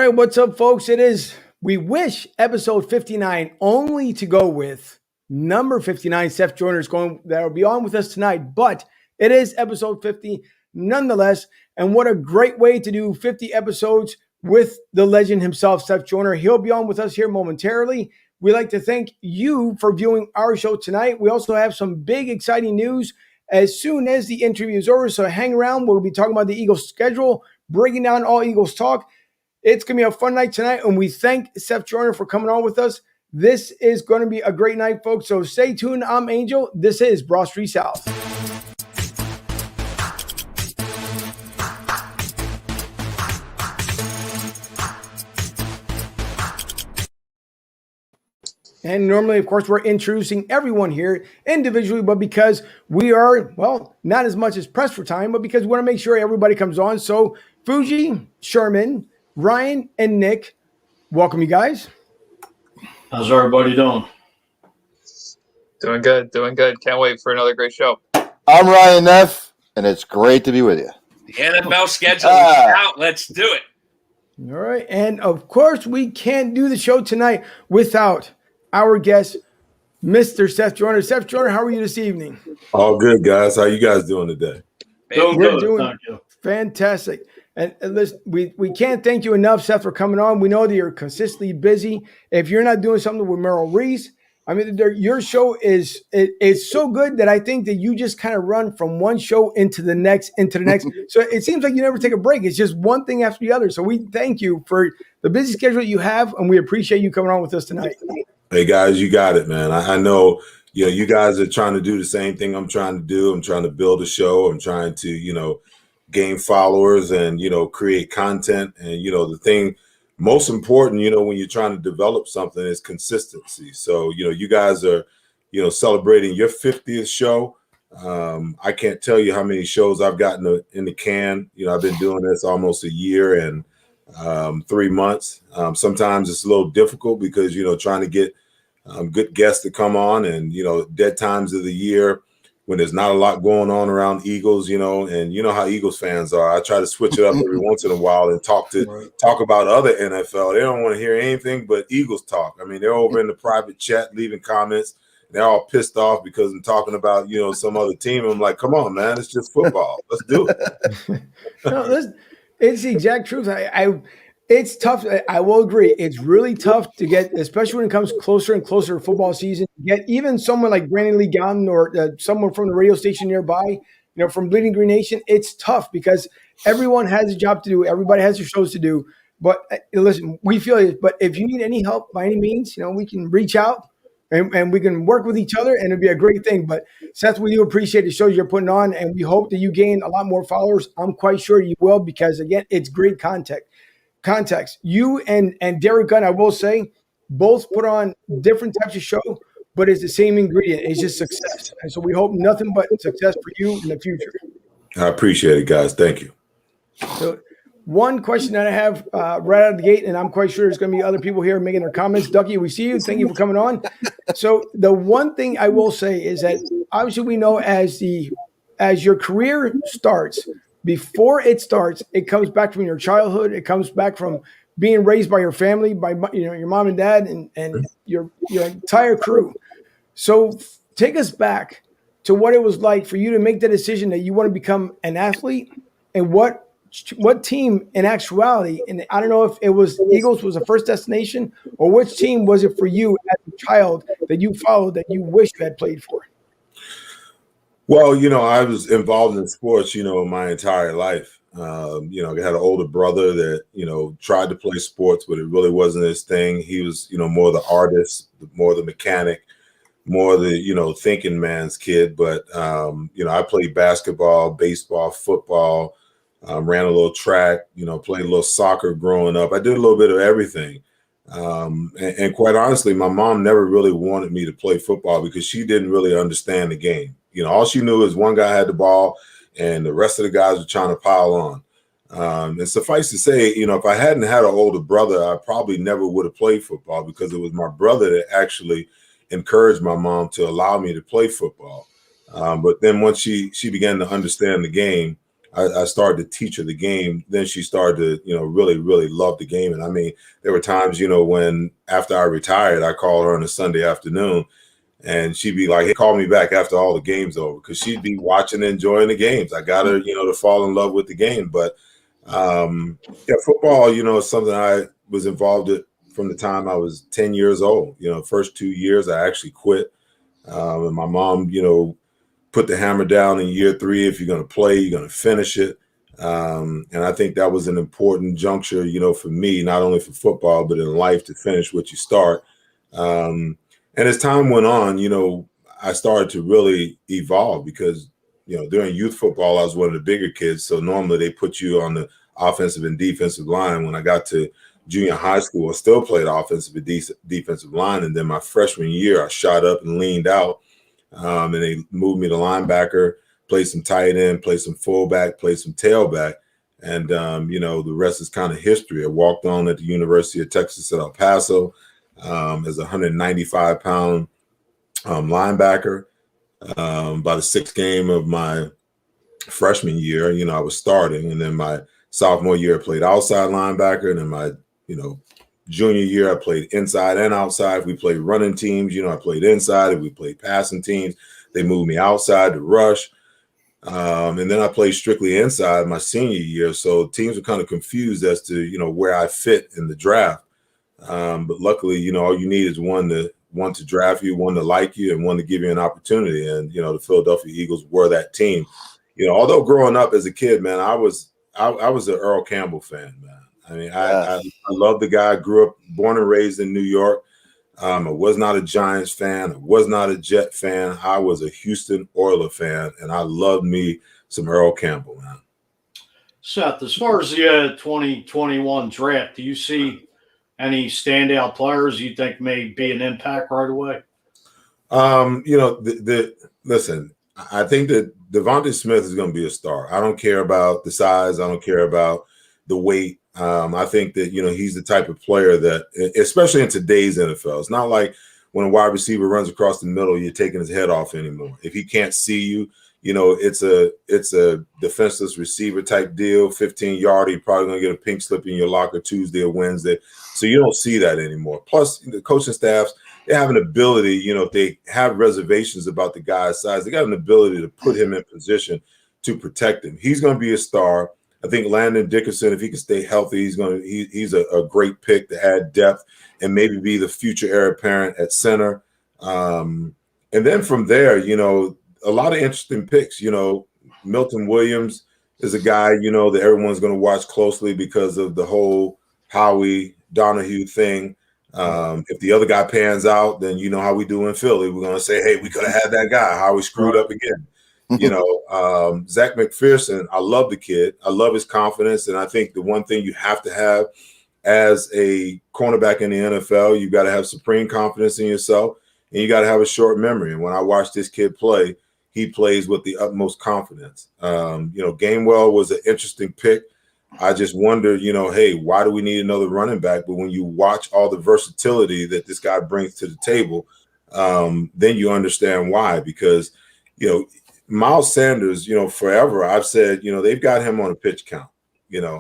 right, what's up, folks? We wish episode 59 only to go with number 59. Seth Joyner that'll be on with us tonight, but it is episode 50 nonetheless. And what a great way to do 50 episodes with the legend himself, Seth Joyner. He'll be on with us here momentarily. We'd like to thank you for viewing our show tonight. We also have some big, exciting news as soon as the interview is over. So hang around. We'll be talking about the Eagles schedule, breaking down all Eagles talk. It's going to be a fun night tonight, and we thank Seth Joyner for coming on with us. This is going to be a great night, folks, so stay tuned. I'm Angel. This is Broad Street South. And normally, of course, we're introducing everyone here individually, but because we are, well, not as much as pressed for time, but because we want to make sure everybody comes on. So Fuji, Sherman, Ryan, and Nick, welcome you guys. How's everybody doing? Doing good. Can't wait for another great show. I'm Ryan Neff, and it's great to be with you. The NFL schedule is out. Let's do it. All right. And, of course, we can't do the show tonight without our guest, Mr. Seth Joyner. Seth Joyner, how are you this evening? All good, guys. How you guys doing today? We're doing fantastic. And listen, we can't thank you enough, Seth, for coming on. We know that you're consistently busy. If you're not doing something with Merrill Reese, I mean, your show is so good that I think that you just kind of run from one show into the next. So it seems like you never take a break. It's just one thing after the other. So we thank you for the busy schedule you have, and we appreciate you coming on with us tonight. Hey, guys, you got it, man. I know, you guys are trying to do the same thing I'm trying to do. I'm trying to build a show. I'm trying to, gain followers and, create content. And, the thing most important, when you're trying to develop something is consistency. So, you guys are, celebrating your 50th show. I can't tell you how many shows I've gotten in the can. I've been doing this almost a year and 3 months. Sometimes it's a little difficult because, trying to get good guests to come on and, dead times of the year when there's not a lot going on around Eagles, and you know how Eagles fans are. I try to switch it up every once in a while and talk about other NFL. They don't want to hear anything but Eagles talk. I mean, they're over in the private chat leaving comments. They're all pissed off because I'm talking about, some other team. I'm like, come on, man, it's just football. Let's do it. It's the exact truth. It's tough. I will agree. It's really tough to get, especially when it comes closer and closer to football season, get even someone like Brandon Lee Gowton or someone from the radio station nearby, from Bleeding Green Nation. It's tough because everyone has a job to do. Everybody has their shows to do. But listen, we feel it. But if you need any help by any means, we can reach out and we can work with each other and it'd be a great thing. But Seth, we do appreciate the shows you're putting on and we hope that you gain a lot more followers. I'm quite sure you will because, again, it's great context. You and Derek Gunn, I will say, both put on different types of show, but it's the same ingredient. It's just success. And so we hope nothing but success for you in the future. I appreciate it, guys. Thank you. So one question that I have right out of the gate, and I'm quite sure there's going to be other people here making their comments. Ducky, we see you. Thank you for coming on. So the one thing I will say is that obviously we know as your career starts, before it starts, it comes back from your childhood. It comes back from being raised by your family, by your mom and dad, and your entire crew. So take us back to what it was like for you to make the decision that you want to become an athlete, and what team in actuality. And I don't know if it was Eagles was the first destination, or which team was it for you as a child that you followed that you wish you had played for. Well, I was involved in sports, my entire life. I had an older brother that, tried to play sports, but it really wasn't his thing. He was, more the artist, more the mechanic, more the, thinking man's kid. But, I played basketball, baseball, football, ran a little track, played a little soccer growing up. I did a little bit of everything. And quite honestly, my mom never really wanted me to play football because she didn't really understand the game. All she knew is one guy had the ball and the rest of the guys were trying to pile on. And suffice to say, if I hadn't had an older brother, I probably never would have played football because it was my brother that actually encouraged my mom to allow me to play football. But then once she began to understand the game, I started to teach her the game. Then she started to, really, really love the game. And I mean, there were times, when after I retired, I called her on a Sunday afternoon and she'd be like, hey, call me back after all the games over, because she'd be watching and enjoying the games. I got her, to fall in love with the game. But yeah, football, is something I was involved in from the time I was 10 years old. First 2 years I actually quit. And my mom, put the hammer down in year 3. If you're going to play, you're going to finish it. And I think that was an important juncture, for me, not only for football, but in life, to finish what you start. And as time went on, I started to really evolve because, during youth football, I was one of the bigger kids. So normally they put you on the offensive and defensive line. When I got to junior high school, I still played offensive and defensive line. And then my freshman year, I shot up and leaned out. And they moved me to linebacker, played some tight end, played some fullback, played some tailback. And, the rest is kind of history. I walked on at the University of Texas at El Paso as a 195-pound linebacker. By the 6th game of my freshman year, I was starting. And then my sophomore year, I played outside linebacker. And then my, junior year, I played inside and outside. If we played running teams, I played inside. If we played passing teams, they moved me outside to rush. And then I played strictly inside my senior year. So teams were kind of confused as to, where I fit in the draft. But luckily, all you need is one to draft you, one to like you, and one to give you an opportunity. And, the Philadelphia Eagles were that team. Although growing up as a kid, man, I was an Earl Campbell fan, man. I mean, I love the guy. I grew up, born and raised in New York. I was not a Giants fan. I was not a Jet fan. I was a Houston Oilers fan, and I loved me some Earl Campbell, man. Seth, as far as the 2021 draft, do you see any standout players you think may be an impact right away? Listen, I think that Devontae Smith is going to be a star. I don't care about the size. I don't care about the weight. I think that, he's the type of player that, especially in today's NFL, it's not like when a wide receiver runs across the middle, you're taking his head off anymore. If he can't see you, it's a defenseless receiver type deal, 15-yarder. You're probably going to get a pink slip in your locker Tuesday or Wednesday. So you don't see that anymore. Plus, the coaching staffs, they have an ability, if they have reservations about the guy's size, they got an ability to put him in position to protect him. He's going to be a star. I think Landon Dickerson, if he can stay healthy, he's a great pick to add depth and maybe be the future heir apparent at center. And then from there, a lot of interesting picks. Milton Williams is a guy, that everyone's going to watch closely because of the whole Howie Donahue thing. If the other guy pans out, then you know how we do in Philly. We're going to say, hey, we could have had that guy. Howie screwed up again. Zach McPherson, I love the kid. I love his confidence. And I think the one thing you have to have as a cornerback in the NFL, you got to have supreme confidence in yourself, and you got to have a short memory. And when I watch this kid play, he plays with the utmost confidence. Gainwell was an interesting pick. I just wondered, hey, why do we need another running back? But when you watch all the versatility that this guy brings to the table, then you understand why. Because, Miles Sanders, forever I've said, they've got him on a pitch count.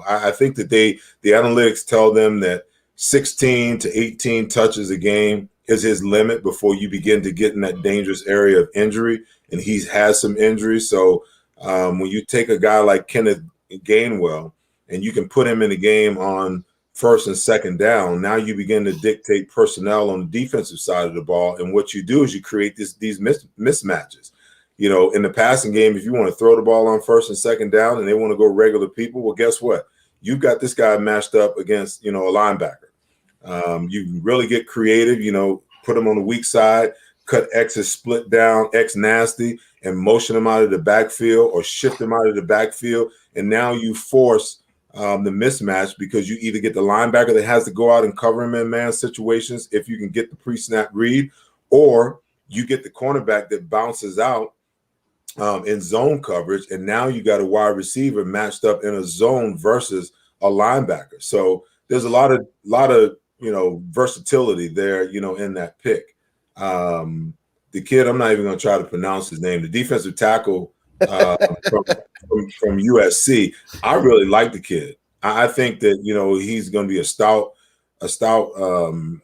I think that the analytics tell them that 16 to 18 touches a game is his limit before you begin to get in that dangerous area of injury. And he's had some injuries. So when you take a guy like Kenneth Gainwell and you can put him in the game on first and second down, now you begin to dictate personnel on the defensive side of the ball. And what you do is you create these mismatches. In the passing game, if you want to throw the ball on first and second down and they want to go regular people, well, guess what? You've got this guy matched up against, a linebacker. You can really get creative, put him on the weak side, cut X's split down, X nasty, and motion him out of the backfield or shift him out of the backfield. And now you force the mismatch because you either get the linebacker that has to go out and cover him in man situations if you can get the pre-snap read, or you get the cornerback that bounces out in zone coverage, and now you got a wide receiver matched up in a zone versus a linebacker. So there's a lot of versatility there, in that pick. The kid, I'm not even going to try to pronounce his name. The defensive tackle from, from USC. I really like the kid. I think that he's going to be a stout run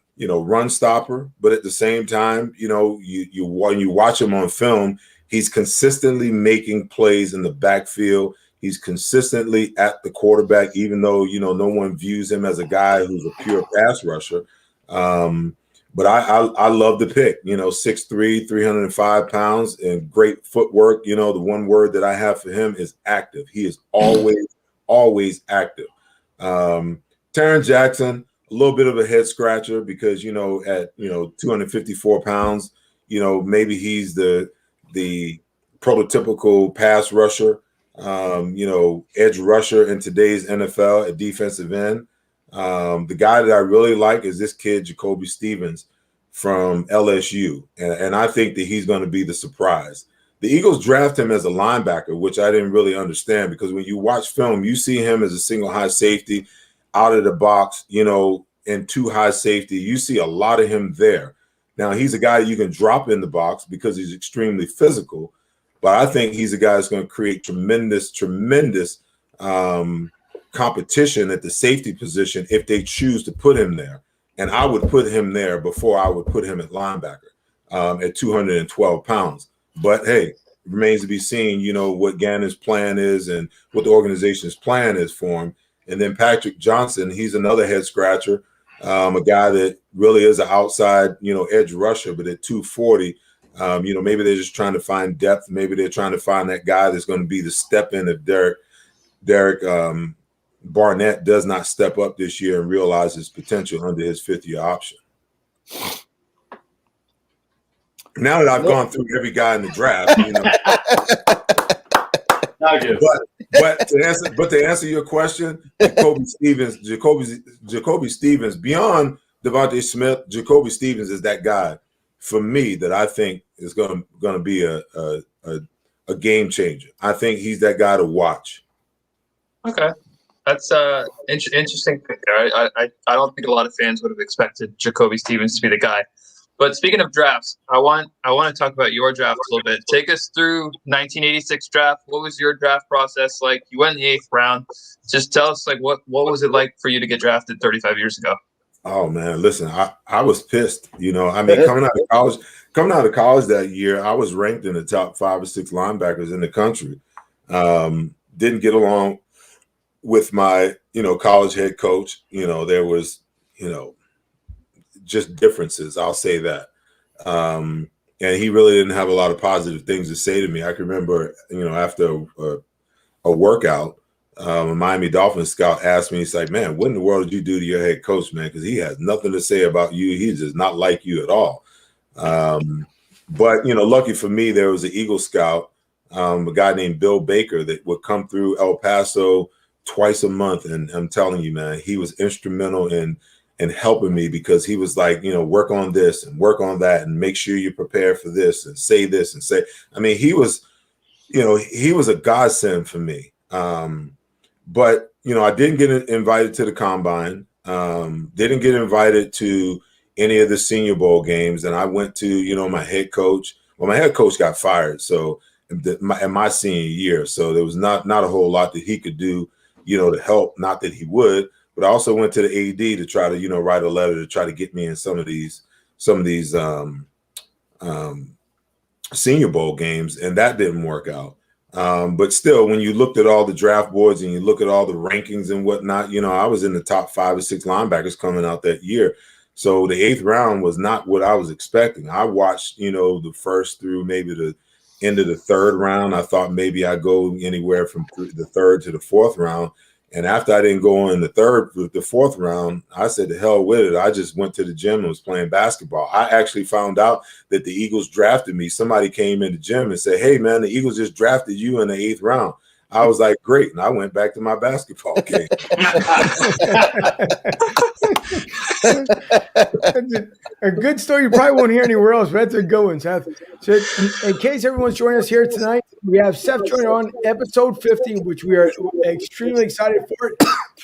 stopper. But at the same time, you when you watch him on film, he's consistently making plays in the backfield. He's consistently at the quarterback, even though no one views him as a guy who's a pure pass rusher. But I love the pick. 6'3", 305 pounds, and great footwork. The one word that I have for him is active. He is always active. Taron Jackson, a little bit of a head scratcher because at 254 pounds, maybe he's the prototypical pass rusher, edge rusher in today's NFL at defensive end. The guy that I really like is this kid, Jacoby Stevens from LSU. And I think that he's going to be the surprise. The Eagles draft him as a linebacker, which I didn't really understand because when you watch film, you see him as a single high safety out of the box, and two high safety. You see a lot of him there. Now, he's a guy you can drop in the box because he's extremely physical, but I think he's a guy that's going to create tremendous competition at the safety position if they choose to put him there. And I would put him there before I would put him at linebacker at 212 pounds. But hey, remains to be seen, what Gannon's plan is and what the organization's plan is for him. And then Patrick Johnson, he's another head scratcher, a guy that really is an outside, edge rusher, but at 240, maybe they're just trying to find depth. Maybe they're trying to find that guy that's going to be the step in of Derek Barnett does not step up this year and realize his potential under his fifth-year option. Now that I've gone through every guy in the draft, but to answer your question, Jacoby Stevens, beyond Devontae Smith, Jacoby Stevens is that guy for me that I think is going to be a game changer. I think he's that guy to watch. Okay. That's interesting pick there. I don't think a lot of fans would have expected Jacoby Stevens to be the guy. But speaking of drafts, I want to talk about your draft a little bit. Take us through 1986 draft. What was your draft process like? You went in the 8th round. Just tell us what was it like for you to get drafted 35 years ago? Oh man, listen, I was pissed. Coming out of college that year, I was ranked in the top 5 or 6 linebackers in the country. Didn't get along with my, college head coach. There was, just differences. I'll say that. And he really didn't have a lot of positive things to say to me. I can remember, after a workout, a Miami Dolphins scout asked me, he's like, man, what in the world did you do to your head coach, man? Because he has nothing to say about you. He's just not like you at all. But, lucky for me, there was an Eagle scout, a guy named Bill Baker that would come through El Paso twice a month. And I'm telling you, man, he was instrumental in helping me because he was like, work on this and work on that and make sure you prepare for this and say this and say. I mean, he was a godsend for me. But I didn't get invited to the combine. Didn't get invited to any of the Senior Bowl games, and I went to my head coach. Well, my head coach got fired, so in my senior year, so there was not a whole lot that he could do, to help. Not that he would. But I also went to the AD to try to, write a letter to try to get me in some of these Senior Bowl games, and that didn't work out. But still, when you looked at all the draft boards and you look at all the rankings and whatnot, I was in the top 5 or 6 linebackers coming out that year. So the 8th round was not what I was expecting. I watched, the first through maybe the end of the 3rd round. I thought maybe I'd go anywhere from the 3rd to the 4th round. And after I didn't go in the 4th round, I said, to hell with it. I just went to the gym and was playing basketball. I actually found out that the Eagles drafted me. Somebody came in the gym and said, hey, man, the Eagles just drafted you in the 8th round. I was like, great. And I went back to my basketball game. A good story you probably won't hear anywhere else, but that's a good one, Seth. So in case everyone's joining us here tonight, we have Seth Joyner on episode 50, which we are extremely excited for.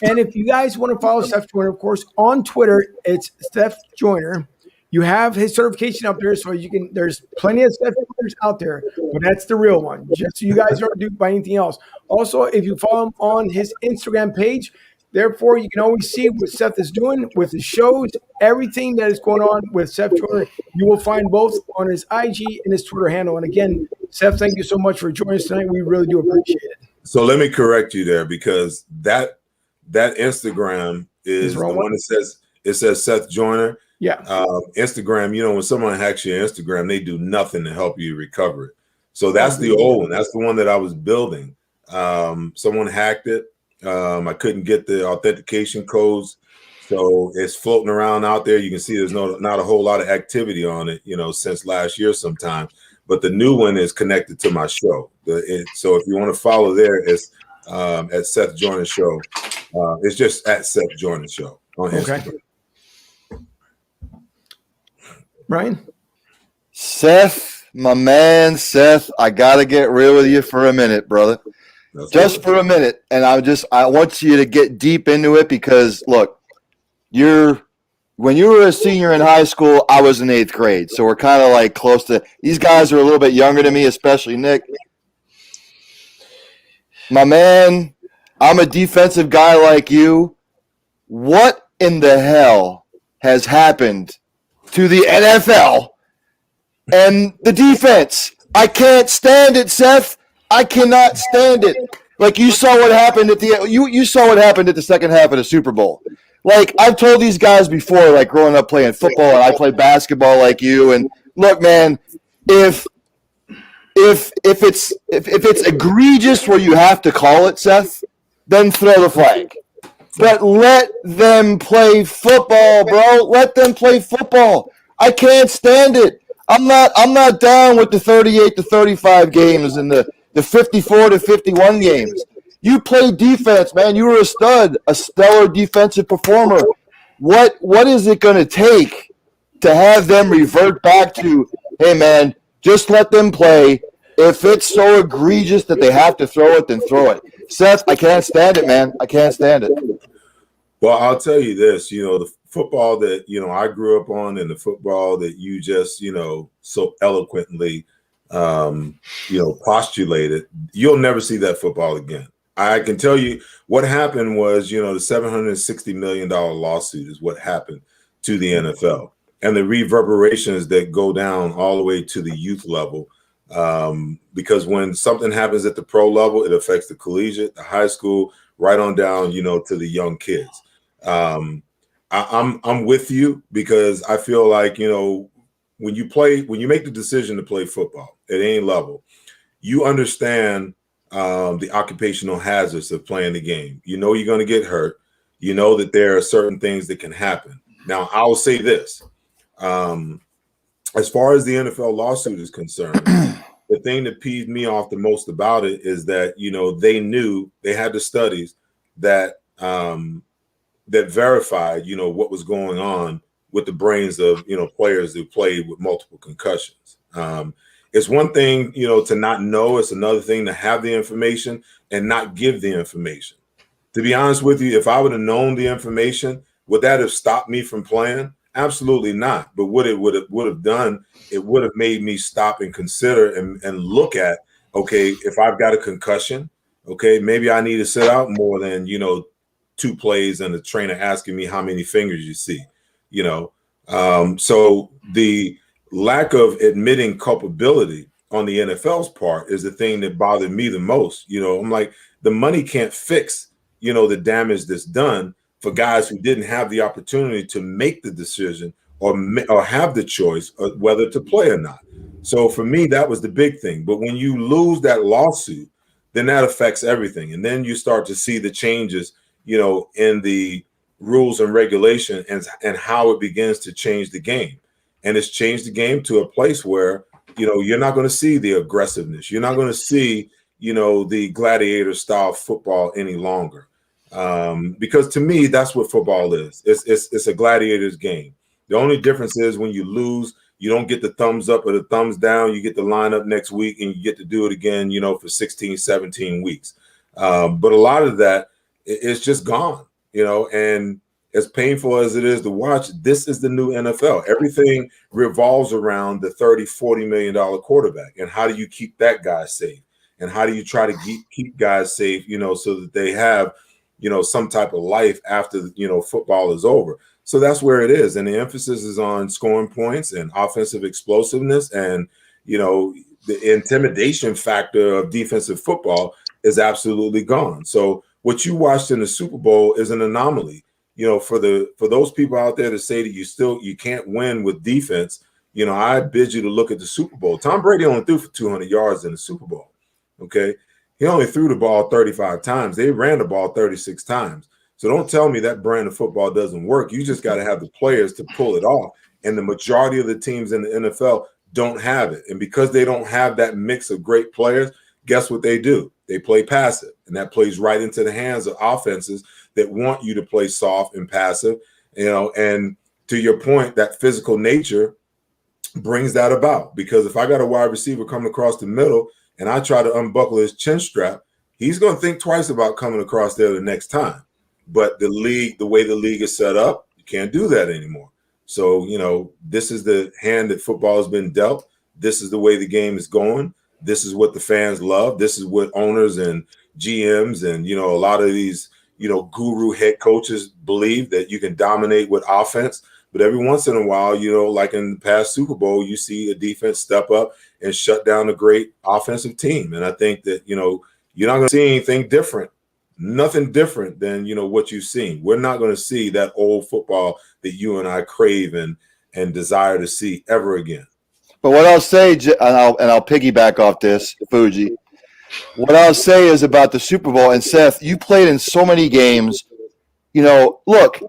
And if you guys want to follow Seth Joyner, of course, on Twitter, it's Seth Joyner. You have his certification up there, so you can. There's plenty of Seth Joyners out there, but that's the real one. Just so you guys aren't duped by anything else. Also, if you follow him on his Instagram page, therefore you can always see what Seth is doing with his shows, everything that is going on with Seth Joyner. You will find both on his IG and his Twitter handle. And again, Seth, thank you so much for joining us tonight. We really do appreciate it. So let me correct you there, because that Instagram is the one that says Seth Joyner. Yeah. Instagram, when someone hacks your Instagram, they do nothing to help you recover it. So that's the old one. That's the one that I was building. Someone hacked it. I couldn't get the authentication codes. So it's floating around out there. You can see there's not a whole lot of activity on it, since last year sometime. But the new one is connected to my show. So if you want to follow there, it's at Seth Joyner Show. It's just at Seth Joyner Show on Instagram. Okay. Brian? Seth, my man, Seth, I got to get real with you for a minute, brother. Just for a minute. And I want you to get deep into it because, look, when you were a senior in high school, I was in 8th grade. So we're kind of like close to – these guys are a little bit younger than me, especially Nick. My man, I'm a defensive guy like you. What in the hell has happened to the NFL and the defense? I can't stand it, Seth. I cannot stand it. Like you saw what happened at you saw what happened at the second half of the Super Bowl. Like I've told these guys before, like growing up playing football, and I played basketball like you. And look, man, if it's egregious where you have to call it, Seth, then throw the flag. But let them play football, bro. Let them play football. I can't stand it. I'm not down with the 38-35 games and the 54-51 games. You play defense, man. You were a stud, a stellar defensive performer. What is it going to take to have them revert back to, hey, man, just let them play. If it's so egregious that they have to throw it, then throw it. Seth, I can't stand it, man. I can't stand it. Well, I'll tell you this, the football that, I grew up on and the football that you just, so eloquently, postulated, you'll never see that football again. I can tell you what happened was, the $760 million lawsuit is what happened to the NFL and the reverberations that go down all the way to the youth level. Because when something happens at the pro level, it affects the collegiate, the high school, right on down, to the young kids. I'm with you because I feel like, when you make the decision to play football at any level, you understand the occupational hazards of playing the game. You're going to get hurt. You know that there are certain things that can happen. Now, I will say this. As far as the NFL lawsuit is concerned, the thing that peeved me off the most about it is that, they knew they had the studies that that verified, what was going on with the brains of, players who played with multiple concussions. It's one thing, to not know. It's another thing to have the information and not give the information. To be honest with you, if I would have known the information, would that have stopped me from playing? Absolutely not. But what it would have done, it would have made me stop and consider and look at, okay, if I've got a concussion, okay, maybe I need to sit out more than, 2 plays and the trainer asking me how many fingers you see, So the lack of admitting culpability on the NFL's part is the thing that bothered me the most. I'm like, the money can't fix, the damage that's done for guys who didn't have the opportunity to make the decision or have the choice of whether to play or not. So for me, that was the big thing. But when you lose that lawsuit, then that affects everything. And then you start to see the changes, in the rules and regulation and how it begins to change the game. And it's changed the game to a place where, you're not going to see the aggressiveness. You're not going to see, the gladiator style football any longer. Because to me, that's what football is. It's a gladiator's game. The only difference is when you lose, you don't get the thumbs up or the thumbs down. You get to line up next week and you get to do it again, for 16, 17 weeks. But a lot of that is just gone, and as painful as it is to watch, this is the new NFL. Everything revolves around the $30-40 million quarterback. And how do you keep that guy safe? And how do you try to keep guys safe, so that they have, some type of life after, football is over. So that's where it is. And the emphasis is on scoring points and offensive explosiveness. And, the intimidation factor of defensive football is absolutely gone. So what you watched in the Super Bowl is an anomaly. For those people out there to say that you can't win with defense, I bid you to look at the Super Bowl. Tom Brady only threw for 200 yards in the Super Bowl. Okay. He only threw the ball 35 times. They ran the ball 36 times. So don't tell me that brand of football doesn't work. You just got to have the players to pull it off. And the majority of the teams in the NFL don't have it. And because they don't have that mix of great players, guess what they do? They play passive. And that plays right into the hands of offenses that want you to play soft and passive. And to your point, that physical nature brings that about. Because if I got a wide receiver coming across the middle and I try to unbuckle his chin strap, he's going to think twice about coming across there the next time. But the way the league is set up, you can't do that anymore. So, this is the hand that football has been dealt. This is the way the game is going. This is what the fans love. This is what owners and GMs and, a lot of these, guru head coaches believe, that you can dominate with offense. But every once in a while, like in the past Super Bowl, you see a defense step up and shut down a great offensive team. And I think that, you're not going to see anything different. Nothing different than, what you've seen. We're not going to see that old football that you and I crave and desire to see ever again. But what I'll say, and I'll piggyback off this, Fuji. What I'll say is about the Super Bowl, and Seth, you played in so many games. Look,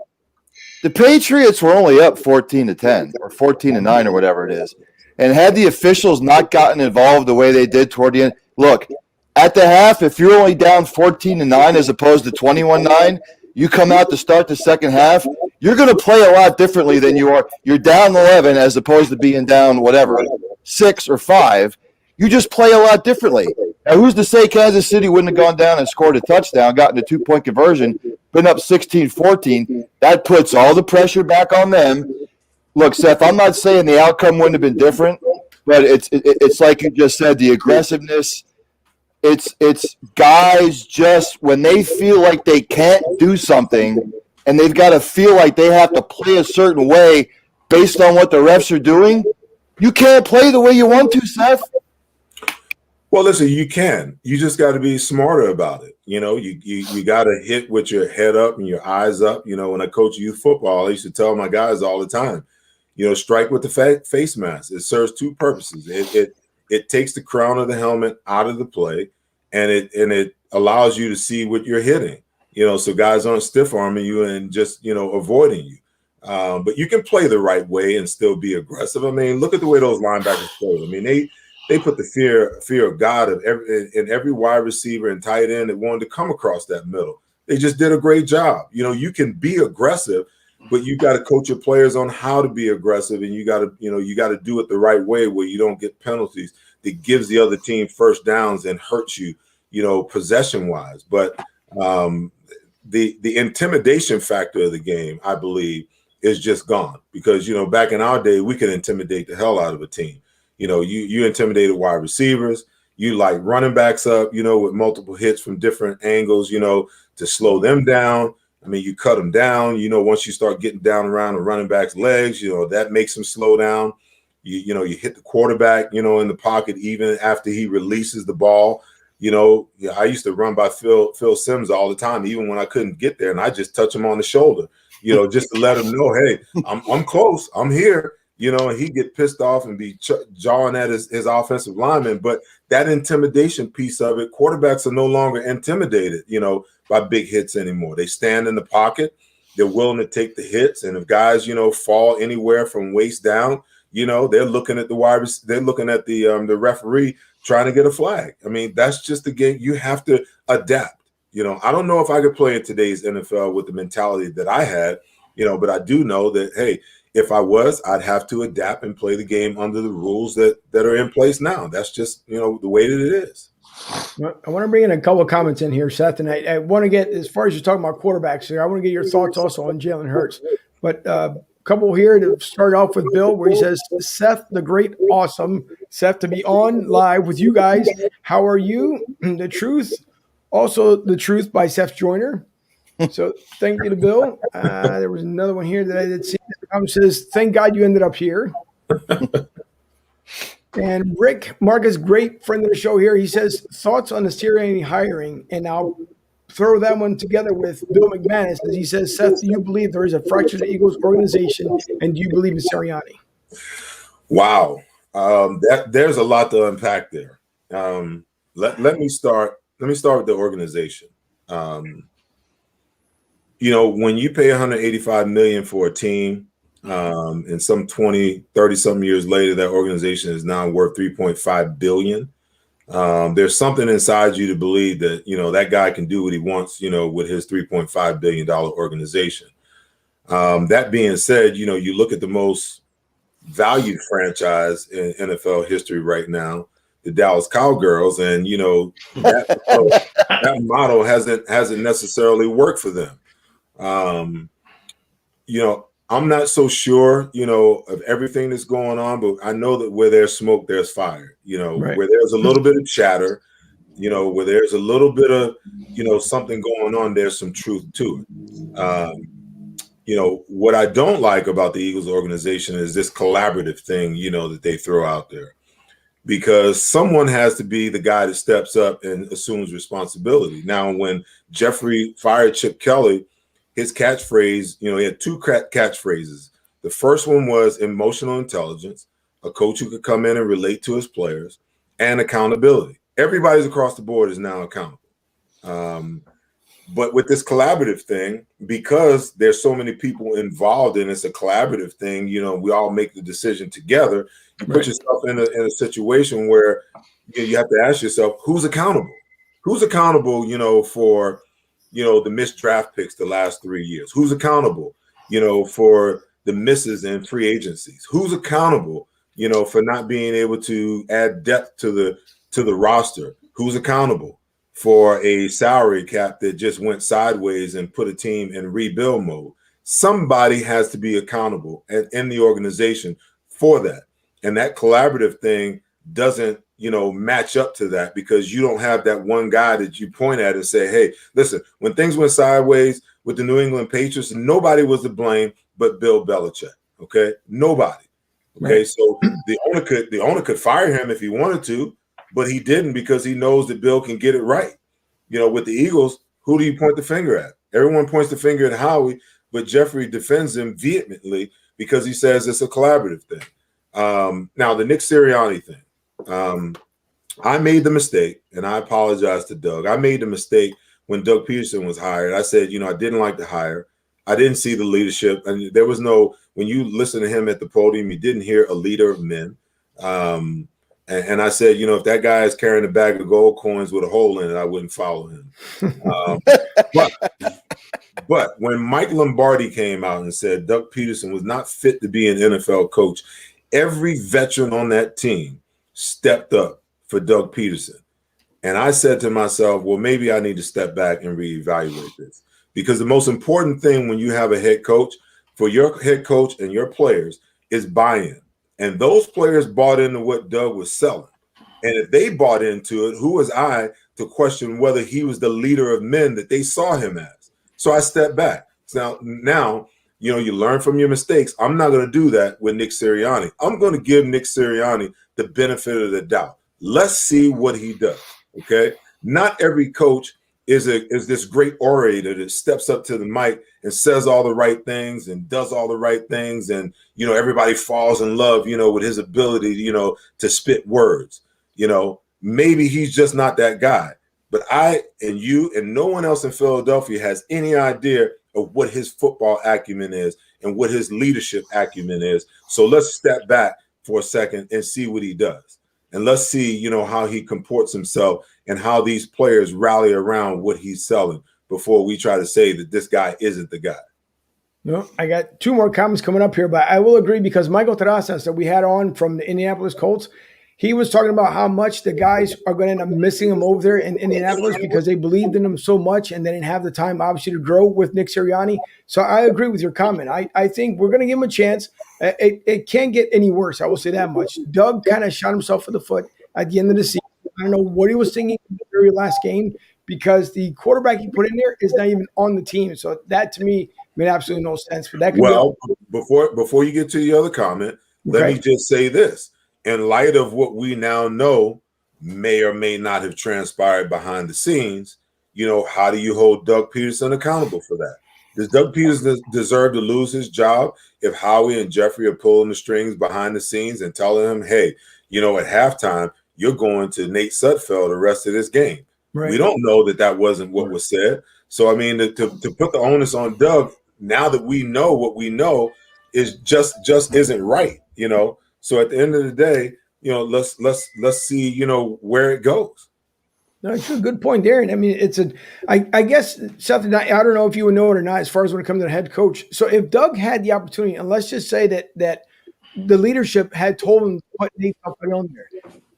the Patriots were only up 14-10 or 14-9 or whatever it is. And had the officials not gotten involved the way they did toward the end, look, at the half, if you're only down 14-9 as opposed to 21-9, you come out to start the second half, you're going to play a lot differently than you are. You're down 11 as opposed to being down, 6 or 5. You just play a lot differently. Now, who's to say Kansas City wouldn't have gone down and scored a touchdown, gotten a 2-point conversion, been up 16-14? That puts all the pressure back on them. Look, Seth, I'm not saying the outcome wouldn't have been different, but it's like you just said, the aggressiveness. It's guys just when they feel like they can't do something and they've got to feel like they have to play a certain way based on what the refs are doing, you can't play the way you want to, Seth. Well, listen, you can. You just got to be smarter about it. You got to hit with your head up and your eyes up. When I coach youth football, I used to tell my guys all the time, strike with the face mask. It serves two purposes. It takes the crown of the helmet out of the play, and it allows you to see what you're hitting. So guys aren't stiff arming you and just avoiding you. But you can play the right way and still be aggressive. I mean, look at the way those linebackers played. I mean, they put the fear of God in every wide receiver and tight end that wanted to come across that middle. They just did a great job. You can be aggressive, but you got to coach your players on how to be aggressive, and you got to do it the right way where you don't get penalties that gives the other team first downs and hurts you, possession wise. But the intimidation factor of the game, I believe, is just gone because back in our day we could intimidate the hell out of a team. You intimidated wide receivers, you like running backs up, with multiple hits from different angles, to slow them down. I mean, you cut them down, once you start getting down around the running back's legs, that makes them slow down. You hit the quarterback, in the pocket, even after he releases the ball. I used to run by Phil Simms all the time, even when I couldn't get there, and I just touch him on the shoulder, just to let him know, hey, I'm close, I'm here. And he'd get pissed off and be jawing at his offensive lineman. But that intimidation piece of it, quarterbacks are no longer intimidated, by big hits anymore. They stand in the pocket. They're willing to take the hits. And if guys, fall anywhere from waist down, they're looking at the referee trying to get a flag. I mean, that's just the game. You have to adapt. I don't know if I could play in today's NFL with the mentality that I had, but I do know that, hey, if I was, I'd have to adapt and play the game under the rules that are in place now. That's just, the way that it is. Well, I want to bring in a couple of comments in here, Seth, and I want to get, as far as you're talking about quarterbacks here, I want to get your thoughts also on Jalen Hurts. But a couple here to start off with Bill, where he says, Seth, the great, awesome. Seth, to be on live with you guys. How are you? The Truth. Also, The Truth by Seth Joyner. So thank you to Bill. There was another one here that I did see. It says, thank God you ended up here. And Rick Marcus, great friend of the show here, he says, thoughts on the Sirianni hiring. And I'll throw that one together with Bill McManus, as he says, Seth, do you believe there is a fractured Eagles organization, and do you believe in Sirianni? Wow. There's a lot to unpack there. Let me start with the organization. When you pay $185 million for a team, and some 20, 30 some years later, that organization is now worth $3.5 billion. There's something inside you to believe that, that guy can do what he wants, with his $3.5 billion organization. That being said, you look at the most valued franchise in NFL history right now, the Dallas Cowgirls, and, that model hasn't necessarily worked for them. I'm not so sure, of everything that's going on, but I know that where there's smoke, there's fire, Right. where there's a little bit of chatter, where there's a little bit of, something going on, there's some truth to it. What I don't like about the Eagles organization is this collaborative thing, that they throw out there, because someone has to be the guy that steps up and assumes responsibility. Now, when Jeffrey fired Chip Kelly, his catchphrase, he had two catchphrases. The first one was emotional intelligence, a coach who could come in and relate to his players, and accountability. Everybody's across the board is now accountable. But with this collaborative thing, because there's so many people involved in it's a collaborative thing, we all make the decision together. You put yourself in a situation where you have to ask yourself, who's accountable? Who's accountable, for the missed draft picks the last 3 years? Who's accountable, for the misses in free agencies? Who's accountable, for not being able to add depth to the roster? Who's accountable for a salary cap that just went sideways and put a team in rebuild mode? Somebody has to be accountable in the organization for that. And that collaborative thing doesn't match up to that, because you don't have that one guy that you point at and say, hey, listen, when things went sideways with the New England Patriots, nobody was to blame but Bill Belichick. Okay. Nobody. Okay. Right. So the owner could fire him if he wanted to, but he didn't, because he knows that Bill can get it right. With the Eagles, who do you point the finger at? Everyone points the finger at Howie, but Jeffrey defends him vehemently because he says it's a collaborative thing. Now the Nick Sirianni thing. I made the mistake, and I apologize to Doug. I made the mistake when Doug Peterson was hired. I said, I didn't like the hire. I didn't see the leadership. And there was when you listen to him at the podium, you didn't hear a leader of men. And I said, if that guy is carrying a bag of gold coins with a hole in it, I wouldn't follow him. But when Mike Lombardi came out and said Doug Peterson was not fit to be an NFL coach, every veteran on that team stepped up for Doug Peterson. And I said to myself, well, maybe I need to step back and reevaluate this, because the most important thing when you have a head coach, for your head coach and your players, is buy-in. And those players bought into what Doug was selling. And if they bought into it, who was I to question whether he was the leader of men that they saw him as? So I stepped back. Now, you learn from your mistakes. I'm not going to do that with Nick Sirianni. I'm going to give Nick Sirianni the benefit of the doubt. Let's see what he does. Okay. Not every coach is this great orator that steps up to the mic and says all the right things and does all the right things. And, everybody falls in love, with his ability, to spit words. Maybe he's just not that guy. But I and you and no one else in Philadelphia has any idea of what his football acumen is and what his leadership acumen is. So let's step back for a second and see what he does. And let's see, how he comports himself and how these players rally around what he's selling before we try to say that this guy isn't the guy. No, I got two more comments coming up here, but I will agree, because Michael Terrazas that we had on from the Indianapolis Colts, he was talking about how much the guys are going to end up missing him over there in Indianapolis because they believed in him so much and they didn't have the time, obviously, to grow with Nick Sirianni. So I agree with your comment. I think we're going to give him a chance. It can't get any worse. I will say that much. Doug kind of shot himself in the foot at the end of the season. I don't know what he was thinking in the very last game because the quarterback he put in there is not even on the team. So that to me made absolutely no sense. But that could before you get to the other comment, let me just say this. In light of what we now know may or may not have transpired behind the scenes, how do you hold Doug Peterson accountable for that? Does Doug Peterson deserve to lose his job if Howie and Jeffrey are pulling the strings behind the scenes and telling him, hey, at halftime, you're going to Nate Sudfeld the rest of this game? Right. We don't know that wasn't what was said. So, I mean, to put the onus on Doug, now that we know what we know, is just isn't right, So at the end of the day, let's see, where it goes. No, it's a good point, Darren. I mean, I guess, Seth, I don't know if you would know it or not as far as when it comes to the head coach. So if Doug had the opportunity, and let's just say that the leadership had told him to put Nate Sudfeld on there,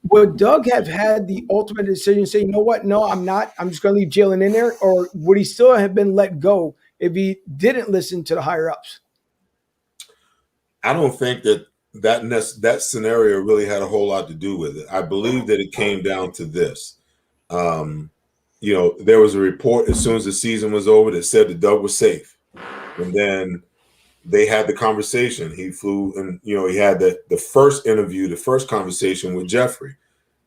would Doug have had the ultimate decision to say, you know what, no, I'm not. I'm just going to leave Jalen in there? Or would he still have been let go if he didn't listen to the higher-ups? I don't think that scenario really had a whole lot to do with it. I believe that it came down to this. There was a report as soon as the season was over that said that Doug was safe. And then they had the conversation. He flew and, he had the first interview, the first conversation with Jeffrey.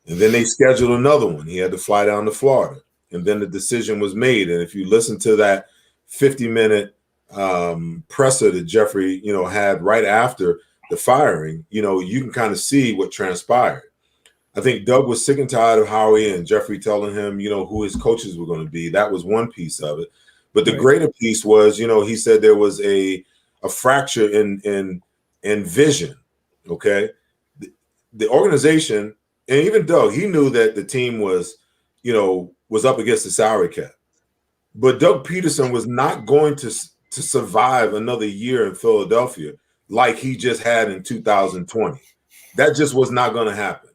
And then they scheduled another one. He had to fly down to Florida. And then the decision was made. And if you listen to that 50-minute presser that Jeffrey, had right after the firing, you can kind of see what transpired. I think Doug was sick and tired of Howie and Jeffrey telling him, who his coaches were going to be. That was one piece of it. But the greater piece was, he said there was a fracture in vision. Okay. The organization, and even Doug, he knew that the team was up against the salary cap. But Doug Peterson was not going to survive another year in Philadelphia like he just had in 2020. That just was not going to happen.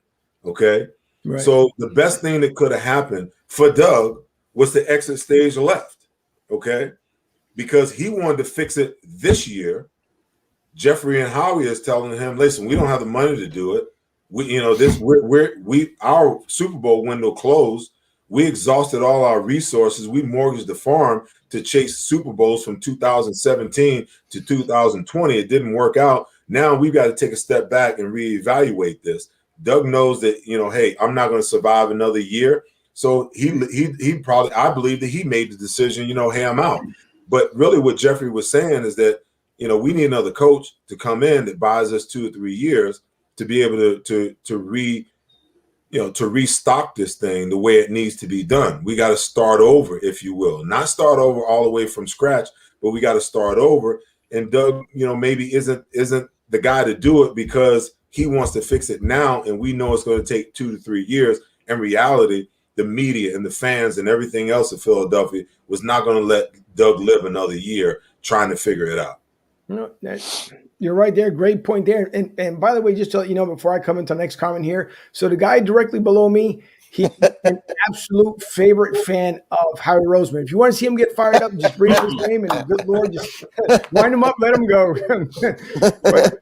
Okay. Right. So the best thing that could have happened for Doug was to exit stage left. Okay. Because he wanted to fix it this year. Jeffrey and Howie is telling him, listen, we don't have the money to do it. Our Super Bowl window closed. We exhausted all our resources. We mortgaged the farm to chase Super Bowls from 2017 to 2020. It didn't work out. Now we've got to take a step back and reevaluate this. Doug knows that, hey, I'm not going to survive another year. So he probably, I believe that he made the decision, hey, I'm out. But really what Jeffrey was saying is that, we need another coach to come in that buys us 2 or 3 years to be able to restock this thing the way it needs to be done. We got to start over, if you will, not start over all the way from scratch, but we got to start over. And Doug, maybe isn't the guy to do it because he wants to fix it now. And we know it's going to take 2 to 3 years. In reality, the media and the fans and everything else in Philadelphia was not going to let Doug live another year trying to figure it out. You're right there. Great point there. And by the way, just to let you know, before I come into the next comment here, so the guy directly below me, he's an absolute favorite fan of Howie Roseman. If you want to see him get fired up, just bring up his name and good Lord, just wind him up, let him go. But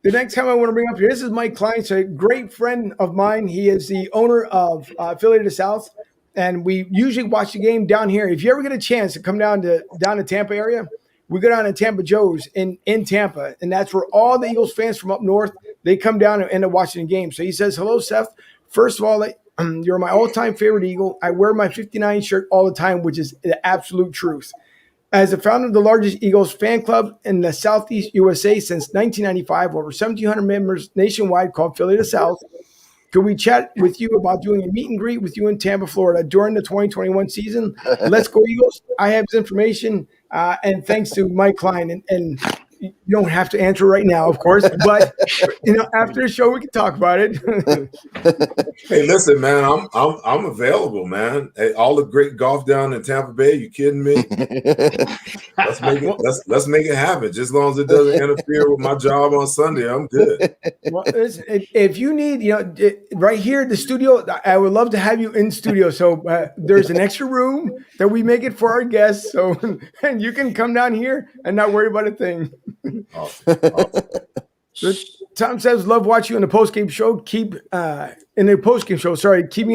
the next time I want to bring up here, this is Mike Klein, so a great friend of mine. He is the owner of Affiliated South, and we usually watch the game down here. If you ever get a chance to come down to Tampa area, we go down to Tampa Joe's in Tampa, and that's where all the Eagles fans from up north, they come down and end up watching the game. So he says, hello, Seth. First of all, you're my all-time favorite Eagle. I wear my 59 shirt all the time, which is the absolute truth. As the founder of the largest Eagles fan club in the Southeast USA since 1995, over 1,700 members nationwide called Affiliated South, could we chat with you about doing a meet and greet with you in Tampa, Florida during the 2021 season? Let's go, Eagles. I have his information. And thanks to Mike Klein. And you don't have to answer right now, of course, but after the show we can talk about it. Hey, listen, man, I'm available, man. Hey, all the great golf down in Tampa Bay. You kidding me? Let's make it happen. Just as long as it doesn't interfere with my job on Sunday, I'm good. Well, listen, if you need, right here at the studio, I would love to have you in studio. So there's an extra room that we make it for our guests. So and you can come down here and not worry about a thing. Awesome. Tom says, love watching you on the postgame show. Keeping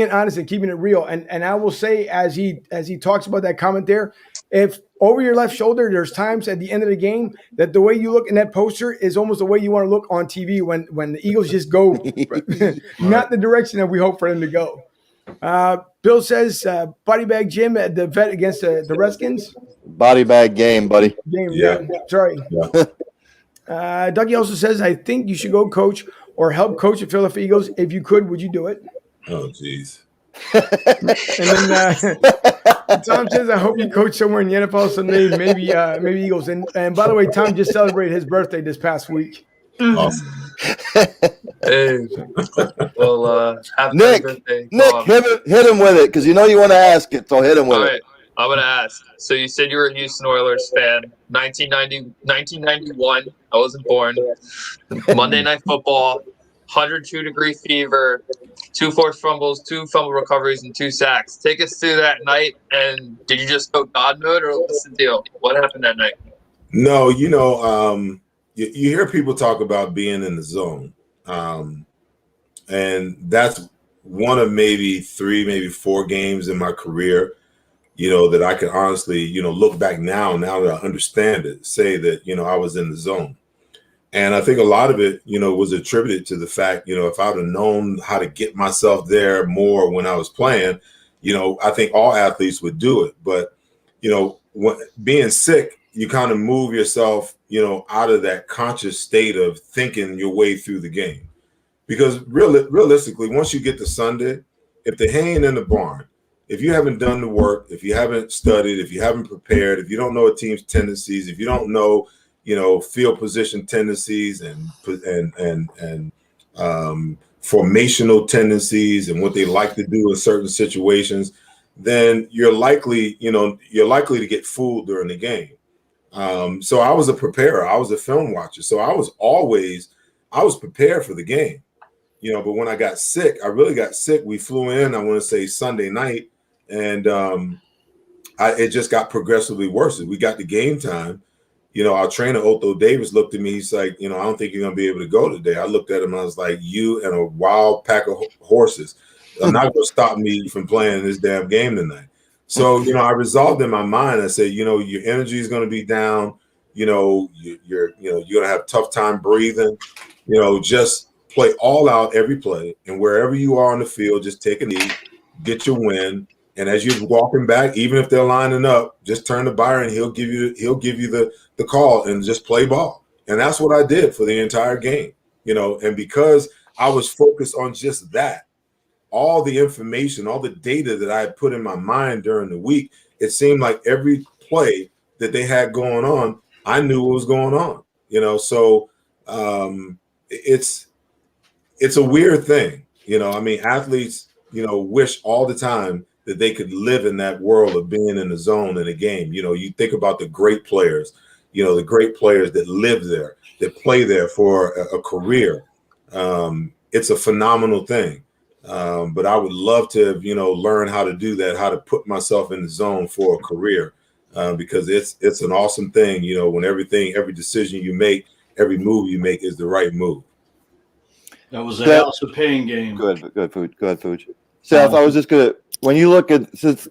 it honest and keeping it real. And I will say, as he talks about that comment there, if over your left shoulder, there's times at the end of the game that the way you look in that poster is almost the way you want to look on TV when the Eagles just go not the direction that we hope for them to go. Bill says, body bag Jim at the vet against the Redskins. Body bag game, buddy. Yeah. Sorry. Yeah. Dougie also says, I think you should go coach or help coach the Philadelphia Eagles. If you could, would you do it? Oh, jeez. And then Tom says, I hope you coach somewhere in the NFL someday, maybe Eagles. And by the way, Tom just celebrated his birthday this past week. Awesome. Hey, well, happy Nick, birthday. hit him with it because you want to ask it, so hit him with All it. right, I'm going to ask. So you said you were a Houston Oilers fan. 1991, I wasn't born. Monday Night Football, 102-degree fever, 2 forced fumbles, 2 fumble recoveries, and 2 sacks. Take us through that night, and did you just go God mode, or what's the deal? What happened that night? No, you hear people talk about being in the zone, and that's one of maybe 3, maybe 4 games in my career, that I can honestly, look back now that I understand it, say that, I was in the zone. And I think a lot of it, was attributed to the fact, if I'd have known how to get myself there more when I was playing, I think all athletes would do it. But, being sick, you kind of move yourself, out of that conscious state of thinking your way through the game. Because realistically, once you get to Sunday, if the hay ain't in the barn, if you haven't done the work, if you haven't studied, if you haven't prepared, if you don't know a team's tendencies, if you don't know, field position tendencies and formational tendencies and what they like to do in certain situations, then you're likely to get fooled during the game. So I was a preparer. I was a film watcher. So I was prepared for the game, but when I got sick, we flew in, I want to say Sunday night, and it just got progressively worse. As we got to game time, our trainer, Otho Davis, looked at me. He's like, I don't think you're going to be able to go today. I looked at him. I was like, you and a wild pack of horses are not going to stop me from playing this damn game tonight. So, I resolved in my mind. I said, your energy is going to be down. You're going to have a tough time breathing. Just play all out every play. And wherever you are on the field, just take a knee, get your win. And as you're walking back, even if they're lining up, just turn to Byron. He'll give you the call and just play ball. And that's what I did for the entire game. And because I was focused on just that, all the information, all the data that I had put in my mind during the week, it seemed like every play that they had going on, I knew what was going on. So it's a weird thing. Athletes, wish all the time that they could live in that world of being in the zone in a game. You think about the great players, the great players that live there, that play there for a career. It's a phenomenal thing. But I would love to, learn how to do that, how to put myself in the zone for a career, because it's an awesome thing, when every decision you make, every move you make is the right move. That was a House of Pain game. Good food. Seth, I was just going to, when you look at, since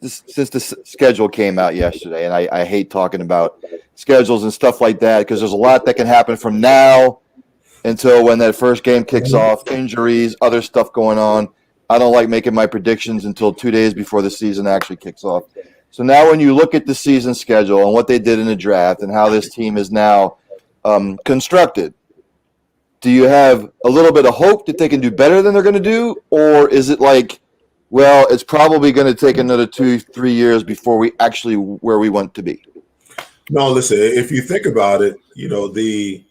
the schedule came out yesterday, and I hate talking about schedules and stuff like that, because there's a lot that can happen from now until when that first game kicks off, injuries, other stuff going on. I don't like making my predictions until 2 days before the season actually kicks off. So now when you look at the season schedule and what they did in the draft and how this team is now constructed, do you have a little bit of hope that they can do better than they're going to do? Or is it like, well, it's probably going to take another 2-3 years before we actually where we want to be? No, listen, if you think about it, the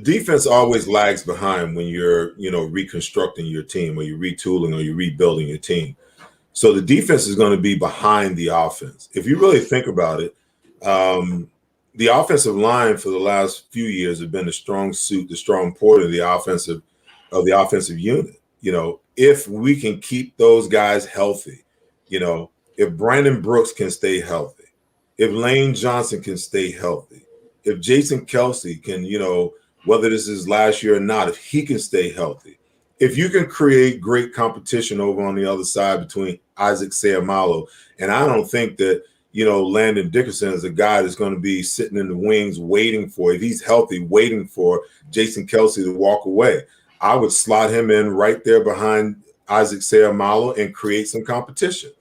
defense always lags behind when you're, reconstructing your team or you're retooling or you're rebuilding your team. So the defense is going to be behind the offense. If you really think about it, the offensive line for the last few years have been the strong suit, the strong point of the offensive unit. If we can keep those guys healthy, if Brandon Brooks can stay healthy, if Lane Johnson can stay healthy, if Jason Kelsey can, whether this is last year or not, if he can stay healthy, if you can create great competition over on the other side between Isaac Seumalo, and I don't think that, Landon Dickerson is a guy that's going to be sitting in the wings waiting for, if he's healthy, waiting for Jason Kelsey to walk away. I would slot him in right there behind Isaac Seumalo and create some competition.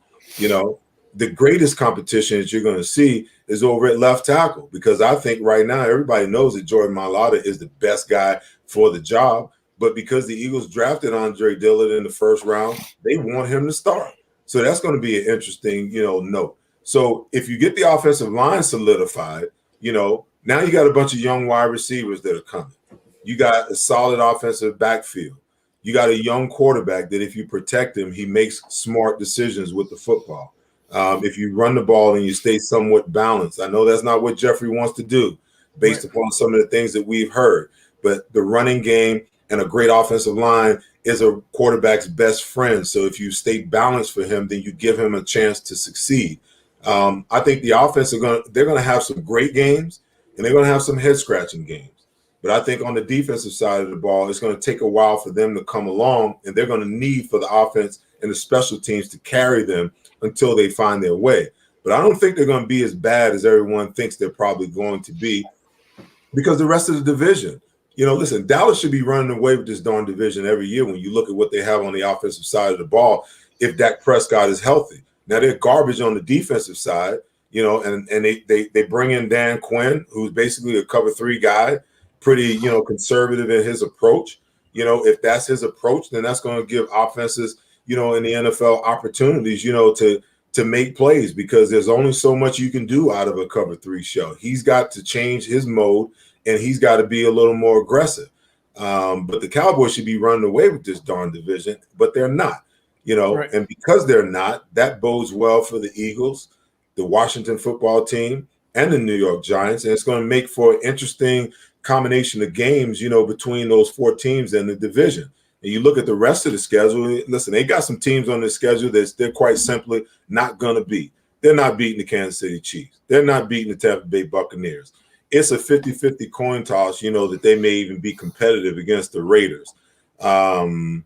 The greatest competition that you're going to see is over at left tackle, because I think right now everybody knows that Jordan Mailata is the best guy for the job. But because the Eagles drafted Andre Dillard in the first round, they want him to start. So that's going to be an interesting, note. So if you get the offensive line solidified, now you got a bunch of young wide receivers that are coming. You got a solid offensive backfield. You got a young quarterback that if you protect him, he makes smart decisions with the football. If you run the ball and you stay somewhat balanced. I know that's not what Jeffrey wants to do based upon some of the things that we've heard, but the running game and a great offensive line is a quarterback's best friend. So if you stay balanced for him, then you give him a chance to succeed. I think the offense they're going to have some great games and they're going to have some head scratching games. But I think on the defensive side of the ball, it's going to take a while for them to come along, and they're going to need for the offense and the special teams to carry them until they find their way. But I don't think they're going to be as bad as everyone thinks they're probably going to be, because the rest of the division, listen, Dallas should be running away with this darn division every year when you look at what they have on the offensive side of the ball if Dak Prescott is healthy. Now they're garbage on the defensive side, and they bring in Dan Quinn, who's basically a cover three guy, pretty, conservative in his approach. If that's his approach, then that's going to give offenses, in the NFL opportunities, to make plays, because there's only so much you can do out of a cover three show. He's got to change his mode and he's got to be a little more aggressive. But the Cowboys should be running away with this darn division, but they're not, right. And because they're not, that bodes well for the Eagles, the Washington football team, and the New York Giants. And it's going to make for an interesting combination of games, between those four teams in the division. And you look at the rest of the schedule, listen, they got some teams on the schedule that they're quite simply not going to beat. They're not beating the Kansas City Chiefs. They're not beating the Tampa Bay Buccaneers. It's a 50-50 coin toss, that they may even be competitive against the Raiders. The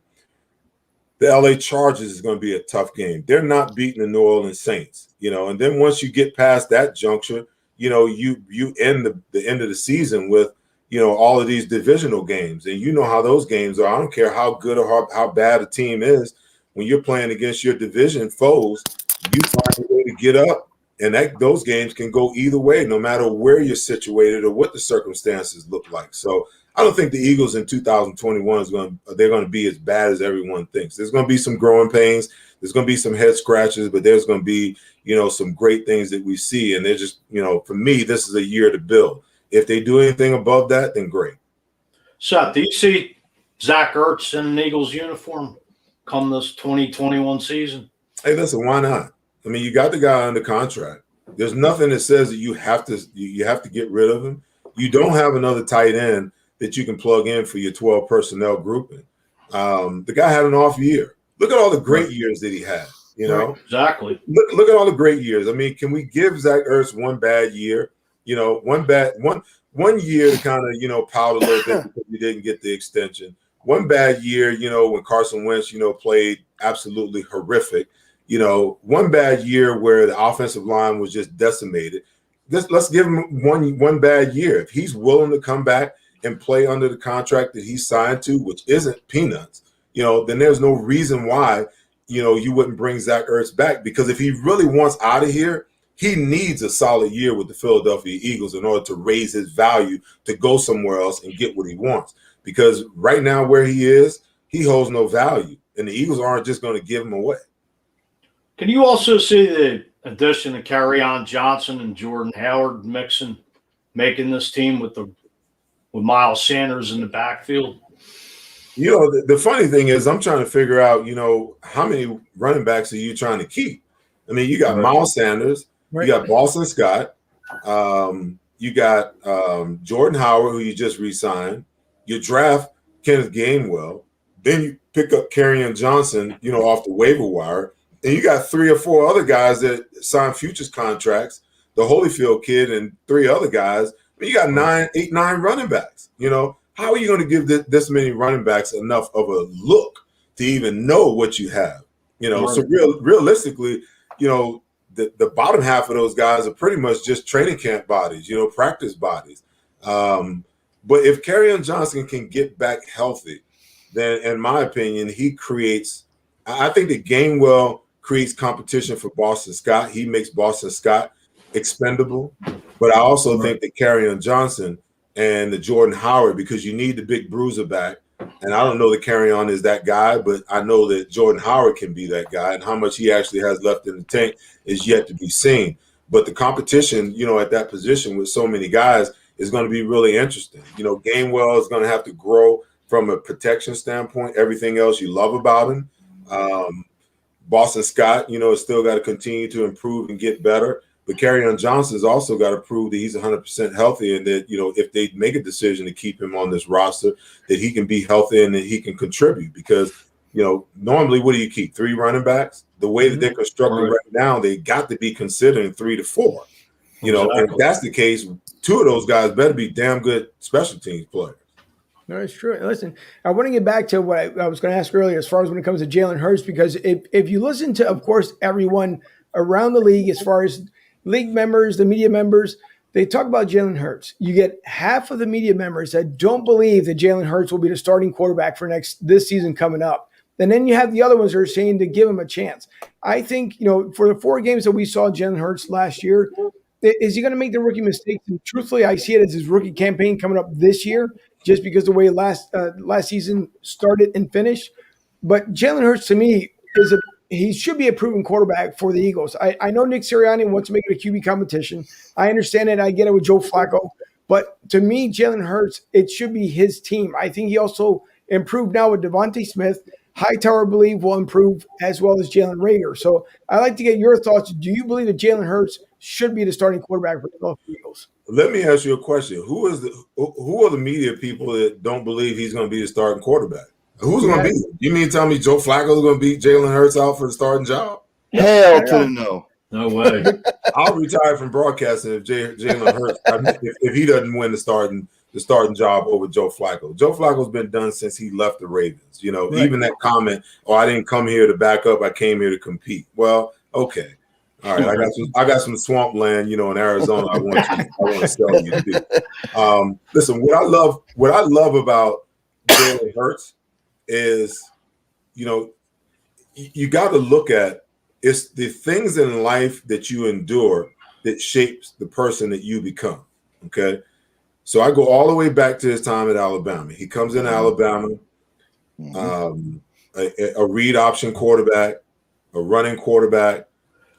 LA Chargers is going to be a tough game. They're not beating the New Orleans Saints, and then once you get past that juncture, you end the end of the season with, all of these divisional games. And you know how those games are. I don't care how good or how bad a team is. When you're playing against your division foes, you find a way to get up. And those games can go either way, no matter where you're situated or what the circumstances look like. So I don't think the Eagles in 2021 they're going to be as bad as everyone thinks. There's going to be some growing pains. There's going to be some head scratches, but there's going to be, some great things that we see. And they're just, for me, this is a year to build. If they do anything above that, then great. Seth, do you see Zach Ertz in an Eagles uniform come this 2021 season? Hey, listen, why not? I mean, you got the guy under contract. There's nothing that says that you have to get rid of him. You don't have another tight end that you can plug in for your 12 personnel grouping. The guy had an off year. Look at all the great years that he had. Right, exactly. Look at all the great years. I mean, can we give Zach Ertz one bad year? One year to kind of, pout a little bit because we didn't get the extension. One bad year, when Carson Wentz, played absolutely horrific. One bad year where the offensive line was just decimated. Let's give him one bad year. If he's willing to come back and play under the contract that he's signed to, which isn't peanuts, then there's no reason why, you wouldn't bring Zach Ertz back. Because if he really wants out of here, he needs a solid year with the Philadelphia Eagles in order to raise his value to go somewhere else and get what he wants. Because right now where he is, he holds no value. And the Eagles aren't just going to give him away. Can you also see addition to Carryon Johnson and Jordan Howard making this team with Miles Sanders in the backfield? You know, the funny thing is, I'm trying to figure out, you know, how many running backs are you trying to keep? I mean, you got Miles Sanders, you got Boston Scott, you got Jordan Howard, who you just re-signed. You draft Kenneth Gainwell, then you pick up Kerryon Johnson, you know, off the waiver wire, and you got 3 or 4 other guys that signed futures contracts, the Holyfield kid and 3 other guys. I mean, you got 9 running backs. You know, how are you going to give this many running backs enough of a look to even know what you have? You know, so realistically, you know, the bottom half of those guys are pretty much just training camp bodies, you know, practice bodies. But if Kerryon Johnson can get back healthy, then in my opinion, he creates – I think that Gainwell creates competition for Boston Scott. He makes Boston Scott expendable. But I also think that Kerryon Johnson and the Jordan Howard, because you need the big bruiser back, and I don't know that Kerryon is that guy, but I know that Jordan Howard can be that guy, and how much he actually has left in the tank is yet to be seen. But the competition, you know, at that position with so many guys is going to be really interesting. You know, Gainwell is going to have to grow from a protection standpoint, everything else you love about him. Boston Scott, you know, has still got to continue to improve and get better. But Kerryon Johnson's also got to prove that he's 100% healthy, and that, you know, if they make a decision to keep him on this roster, that he can be healthy and that he can contribute. Because, you know, normally what do you keep? 3 running backs? The way that they're constructed right now, they got to be considering 3 to 4. You know, and if that's the case, 2 of those guys better be damn good special teams players. No, it's true. Listen, I want to get back to what I was going to ask earlier as far as when it comes to Jalen Hurts, because if you listen to, of course, everyone around the league, as far as league members, the media members, they talk about Jalen Hurts. You get half of the media members that don't believe that Jalen Hurts will be the starting quarterback for this season coming up. And then you have the other ones that are saying to give him a chance. I think, you know, for the 4 games that we saw Jalen Hurts last year, is he going to make the rookie mistakes? And truthfully, I see it as his rookie campaign coming up this year, just because the way last season started and finished. But Jalen Hurts, to me, he should be a proven quarterback for the Eagles. I know Nick Sirianni wants to make it a QB competition. I understand it. I get it with Joe Flacco. But to me, Jalen Hurts, it should be his team. I think he also improved now with Devontae Smith. Hightower, I believe, will improve as well as Jalen Reagor. So I'd like to get your thoughts. Do you believe that Jalen Hurts should be the starting quarterback for the Philadelphia Eagles? Let me ask you a question. Who are the media people that don't believe he's going to be the starting quarterback? Who's going to beat him? You mean to tell me Joe Flacco is going to beat Jalen Hurts out for the starting job? Hell to the no. No way. I'll retire from broadcasting if Jalen Hurts, if he doesn't win the starting job over Joe Flacco. Joe Flacco's been done since he left the Ravens. You know, even that comment, I didn't come here to back up, I came here to compete. Well, okay. All right, I got some swampland, you know, in Arizona. I want to sell you to. Listen, what I love about Jalen Hurts is, you know, you got to look at it's the things in life that you endure that shapes the person that you become. Okay, so I go all the way back to his time at Alabama. He comes in Alabama, a read option quarterback, a running quarterback.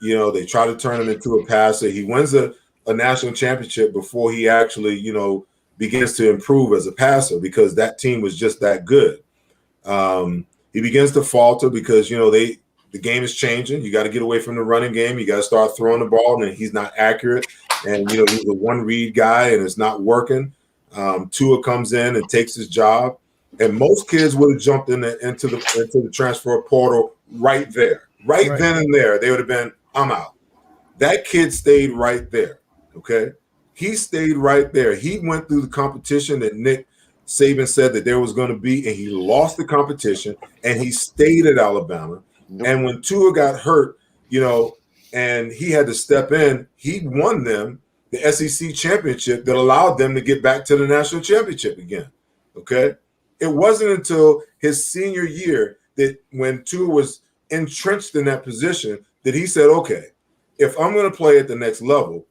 You know, they try to turn him into a passer. He wins a national championship before he actually, you know, begins to improve as a passer, because that team was just that good. He begins to falter because, you know, the game is changing. You got to get away from the running game. You got to start throwing the ball, and he's not accurate. And, you know, he's a one-read guy, and it's not working. Tua comes in and takes his job. And most kids would have jumped into the transfer portal right there. Right then and there, they would have been, I'm out. That kid stayed right there, okay? He stayed right there. He went through the competition that Nick Saban said that there was going to be, and he lost the competition, and he stayed at Alabama. And when Tua got hurt, you know, and he had to step in, he won them the SEC championship that allowed them to get back to the national championship again, okay? It wasn't until his senior year that when Tua was entrenched in that position that he said, okay, if I'm going to play at the next level,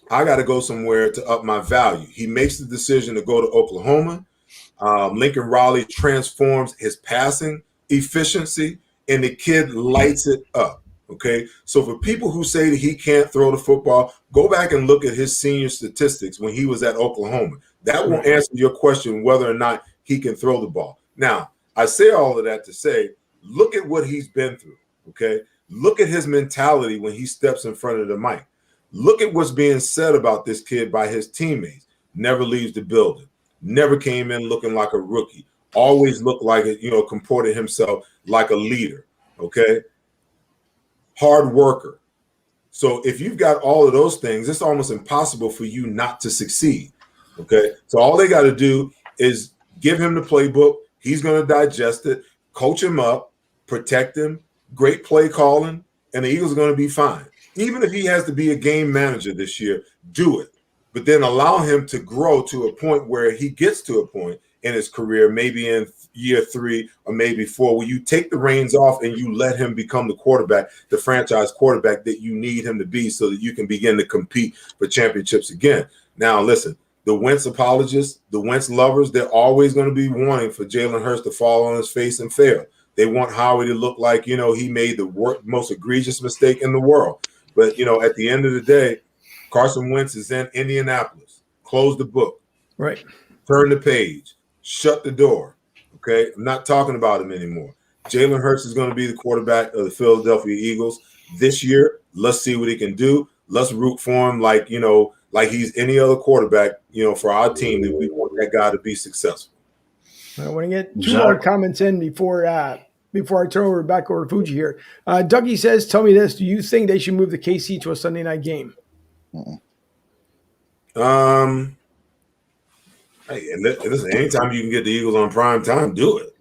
I got to go somewhere to up my value. He makes the decision to go to Oklahoma. Lincoln Riley transforms his passing efficiency, and the kid lights it up. Okay, so for people who say that he can't throw the football, go back and look at his senior statistics when he was at Oklahoma. That will answer your question whether or not he can throw the ball. Now, I say all of that to say, look at what he's been through. Okay, look at his mentality when he steps in front of the mic. Look at what's being said about this kid by his teammates. Never leaves the building. Never came in looking like a rookie. Always looked like it, comported himself like a leader. Okay. Hard worker. So if you've got all of those things, it's almost impossible for you not to succeed. Okay. So all they got to do is give him the playbook. He's going to digest it, coach him up, protect him, great play calling, and the Eagles are going to be fine. Even if he has to be a game manager this year, do it. But then allow him to grow to a point where he gets to a point in his career, maybe in year 3 or maybe 4, where you take the reins off and you let him become the quarterback, the franchise quarterback that you need him to be so that you can begin to compete for championships again. Now, listen, the Wentz apologists, the Wentz lovers, they're always going to be wanting for Jalen Hurts to fall on his face and fail. They want Howie to look like, he made the most egregious mistake in the world. But, at the end of the day, Carson Wentz is in Indianapolis. Close the book. Right. Turn the page. Shut the door. Okay? I'm not talking about him anymore. Jalen Hurts is going to be the quarterback of the Philadelphia Eagles this year. Let's see what he can do. Let's root for him like he's any other quarterback, for our team, that we want that guy to be successful. I want to get 2 more comments in before I turn back over to Fuji here. Dougie says, tell me this. Do you think they should move the KC to a Sunday night game? Hey, listen, anytime you can get the Eagles on prime time, do it.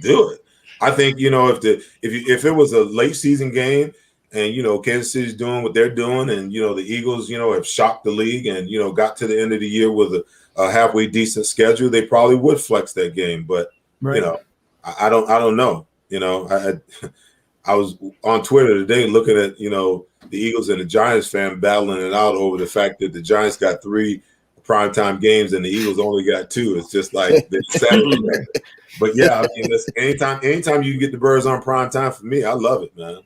Do it. I think, if it was a late season game and, Kansas City's doing what they're doing and, the Eagles, have shocked the league and, got to the end of the year with a halfway decent schedule, they probably would flex that game. But, right. I don't know. I was on Twitter today looking at, the Eagles and the Giants fan battling it out over the fact that the Giants got 3 primetime games and the Eagles only got 2. It's just like they're Saturday. But yeah, I mean, listen, anytime you can get the Birds on prime time, for me, I love it, man.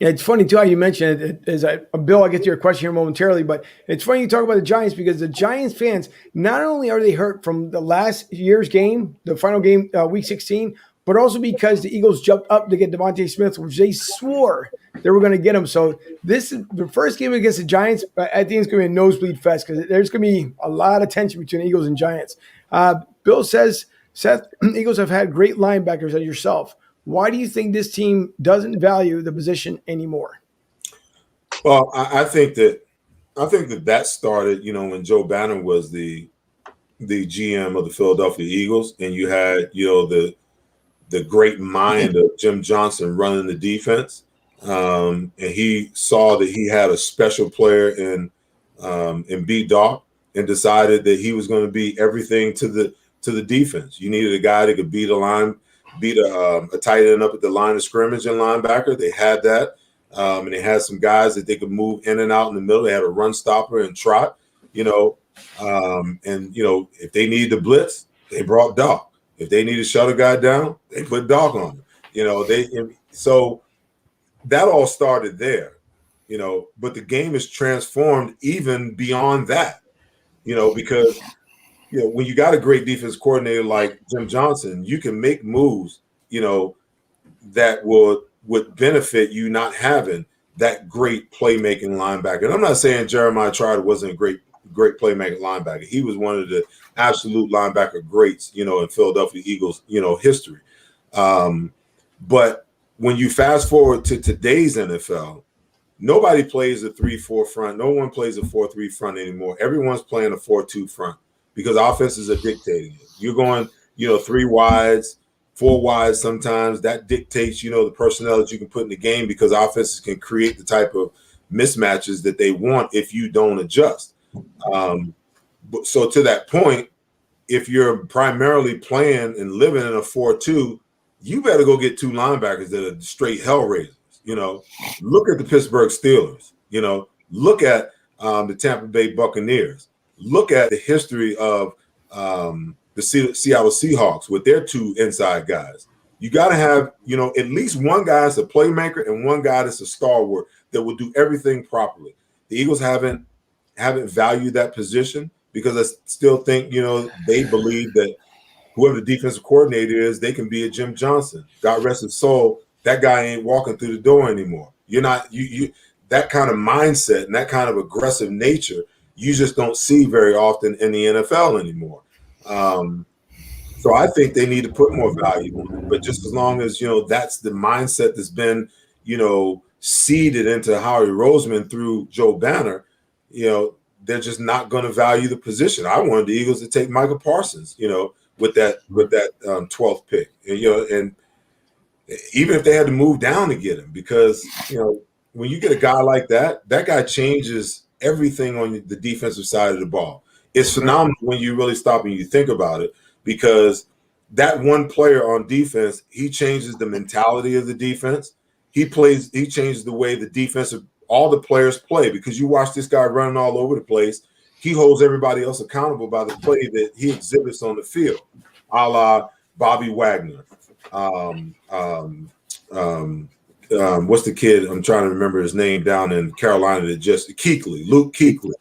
Yeah, it's funny too how you mentioned it. Bill, I'll get to your question here momentarily, but it's funny you talk about the Giants because the Giants fans, not only are they hurt from the last year's game, the final game, week 16, but also because the Eagles jumped up to get Devontae Smith, which they swore they were going to get him. So this is the first game against the Giants. I think it's going to be a nosebleed fest because there's going to be a lot of tension between the Eagles and Giants. Bill says, Seth, Eagles have had great linebackers as yourself. Why do you think this team doesn't value the position anymore? Well, I think that started, when Joe Banner was the GM of the Philadelphia Eagles, and you had, the great mind of Jim Johnson running the defense. And he saw that he had a special player in B-Dog and decided that he was going to be everything to the defense. You needed a guy that could beat a tight end up at the line of scrimmage and linebacker. They had that. And they had some guys that they could move in and out in the middle. They had a run stopper and trot, and, if they needed to blitz, they brought Doc. If they need to shut a guy down, they put Doc on him. So that all started there, but the game is transformed even beyond that, because, when you got a great defense coordinator like Jim Johnson, you can make moves, that would benefit you not having that great playmaking linebacker. And I'm not saying Jeremiah Trotter wasn't a great playmaking linebacker. He was one of the absolute linebacker greats, in Philadelphia Eagles, history. But when you fast forward to today's NFL, nobody plays a 3-4 front. No one plays a 4-3 front anymore. Everyone's playing a 4-2 front because offenses are dictating it. You're going, 3 wides, 4 wides sometimes. That dictates, the personnel that you can put in the game because offenses can create the type of mismatches that they want if you don't adjust. So to that point, if you're primarily playing and living in a 4-2, you better go get 2 linebackers that are straight hell raisers. Look at the Pittsburgh Steelers. Look at the Tampa Bay Buccaneers. Look at the history of the Seattle Seahawks with their 2 inside guys. You got to have, at least one guy that's a playmaker and one guy that's a stalwart that will do everything properly. The Eagles haven't valued that position because I still think, they believe that whoever the defensive coordinator is, they can be a Jim Johnson. God rest his soul. That guy ain't walking through the door anymore. You're not you that kind of mindset and that kind of aggressive nature. You just don't see very often in the NFL anymore. So I think they need to put more value on it. But just as long as that's the mindset that's been seeded into Howie Roseman through Joe Banner, they're just not going to value the position. I wanted the Eagles to take Michael Parsons, with that 12th pick, and even if they had to move down to get him, because when you get a guy like that, that guy changes everything on the defensive side of the ball. It's phenomenal when you really stop and you think about it, because that one player on defense, he changes the mentality of the defense. He changes the way all the players play, because you watch this guy running all over the place. He holds everybody else accountable by the play that he exhibits on the field, a la Bobby Wagner. What's the kid? I'm trying to remember his name down in Carolina that just Luke Kuechly.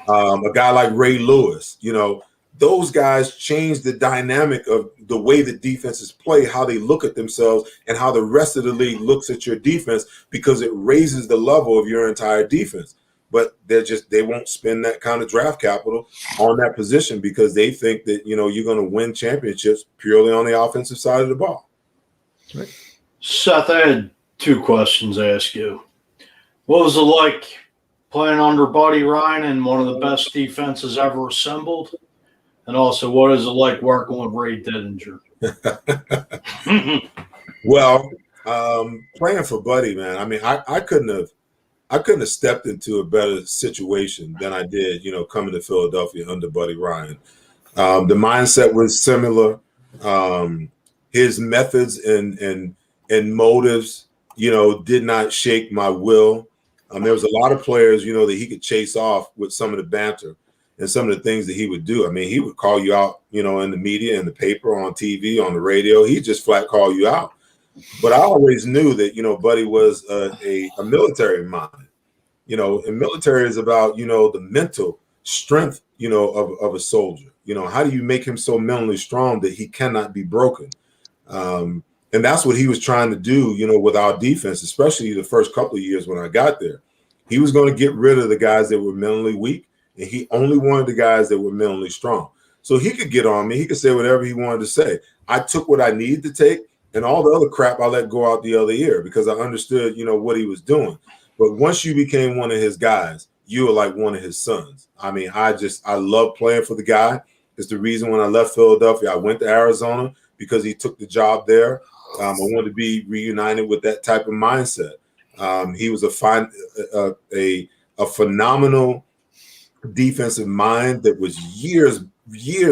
A guy like Ray Lewis. Those guys change the dynamic of the way the defenses play, how they look at themselves, and how the rest of the league looks at your defense, because it raises the level of your entire defense. But they won't spend that kind of draft capital on that position because they think that, you're going to win championships purely on the offensive side of the ball. Right. Seth, I had two questions to ask you. What was it like playing under Buddy Ryan in one of the best defenses ever assembled? And also, what is it like working with Ray Didinger? Well, playing for Buddy, man, I mean, I couldn't have stepped into a better situation than I did, coming to Philadelphia under Buddy Ryan. The mindset was similar. His methods and motives, did not shake my will. There was a lot of players, that he could chase off with some of the banter and some of the things that he would do. I mean, he would call you out, in the media, in the paper, on TV, on the radio. He'd just flat call you out. But I always knew that, Buddy was a military mind. And military is about, the mental strength, of a soldier. How do you make him so mentally strong that he cannot be broken? And that's what he was trying to do, with our defense, especially the first couple of years when I got there. He was going to get rid of the guys that were mentally weak, and he only wanted the guys that were mentally strong. So he could get on me. He could say whatever he wanted to say. I took what I needed to take, and all the other crap I let go out the other ear because I understood, what he was doing. But once you became one of his guys, you were like one of his sons. I mean, I love playing for the guy. It's the reason when I left Philadelphia, I went to Arizona because he took the job there. I wanted to be reunited with that type of mindset. He was a phenomenal defensive mind that was years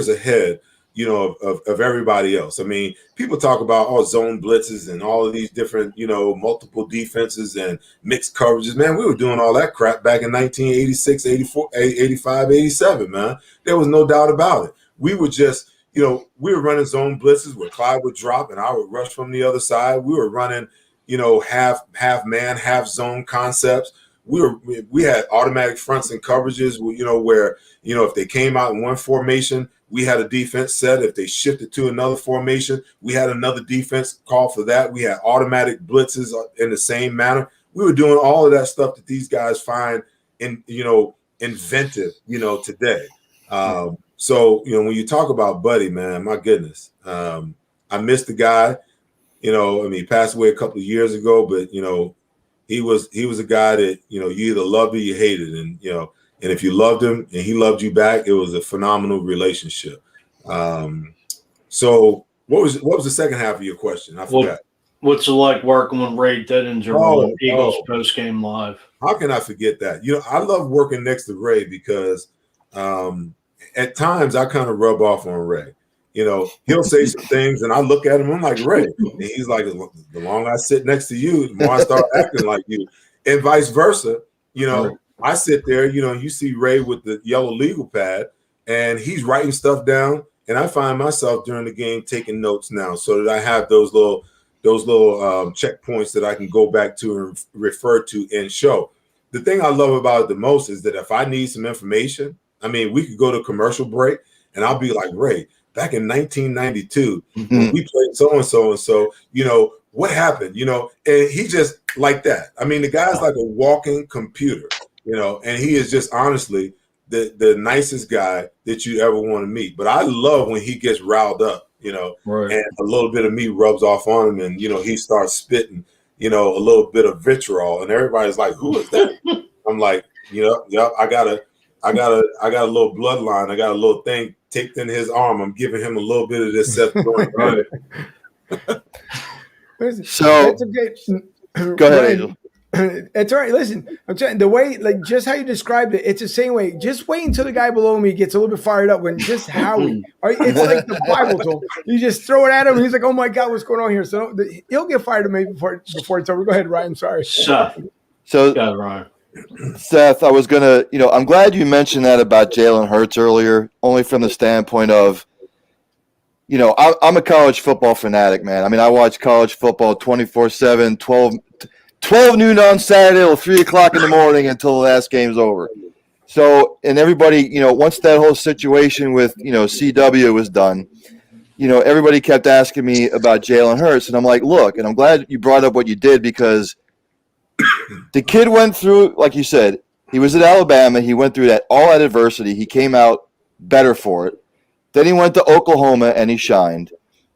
ahead, of everybody else. I mean, people talk about zone blitzes and all of these different, multiple defenses and mixed coverages. Man, we were doing all that crap back in 1986, 84, 85, 87, man. There was no doubt about it. We were just, we were running zone blitzes where Clyde would drop and I would rush from the other side. We were running, half man, half zone concepts. We had automatic fronts and coverages, where, if they came out in one formation, we had a defense set. If they shifted to another formation, we had another defense call for that. We had automatic blitzes in the same manner. We were doing all of that stuff that these guys find inventive, today. So, when you talk about Buddy, man, my goodness, I missed the guy. He passed away a couple of years ago, but he was a guy that you either loved or you hated, and and if you loved him and he loved you back, it was a phenomenal relationship. So what was the second half of your question? I forgot. What's it like working with Ray Didinger on Eagles post game live? How can I forget that? I love working next to Ray because at times I kind of rub off on Ray. He'll say some things and I look at him, I'm like, Ray. And he's like, the longer I sit next to you, the more I start acting like you. And vice versa. I sit there, you see Ray with the yellow legal pad and he's writing stuff down And I find myself during the game taking notes now, so that I have those little checkpoints that I can go back to and refer to and show. The thing I love about it the most is that if I need some information, I mean, we could go to commercial break, and I'll be like, Ray, back in 1992, when we played so and so and so, what happened? And he just like that. I mean, the guy's like a walking computer, and he is just honestly the nicest guy that you ever want to meet. But I love when he gets riled up, Right. and a little bit of me rubs off on him, and he starts spitting, a little bit of vitriol, and everybody's like, "Who is that?" I'm like, I got a little bloodline, I got a little thing taped in his arm. I'm giving him a little bit of this Seth Joyner. Listen, So that's okay. go ahead, Angel. It's all right. Listen, I'm telling the way, like just how you described it, it's the same way. Just wait until the guy below me gets a little bit fired up when just Howie. It's like the Bible told. You just throw it at him, and he's like, "Oh my God, what's going on here?" So he'll get fired at me before it's over. Go ahead, Ryan. Sorry. Seth. So Yeah, Ryan. Seth, I was gonna, I'm glad you mentioned that about Jalen Hurts earlier, only from the standpoint of, I'm a college football fanatic, man. I mean, I watch college football 24/7, 12 noon on Saturday till 3 o'clock in the morning until the last game's over. So, and everybody, once that whole situation with, CW was done, everybody kept asking me about Jalen Hurts. And I'm like, look, and I'm glad you brought up what you did, because the kid went through, like you said, he was at Alabama. He went through all that adversity. He came out better for it. Then he went to Oklahoma and he shined.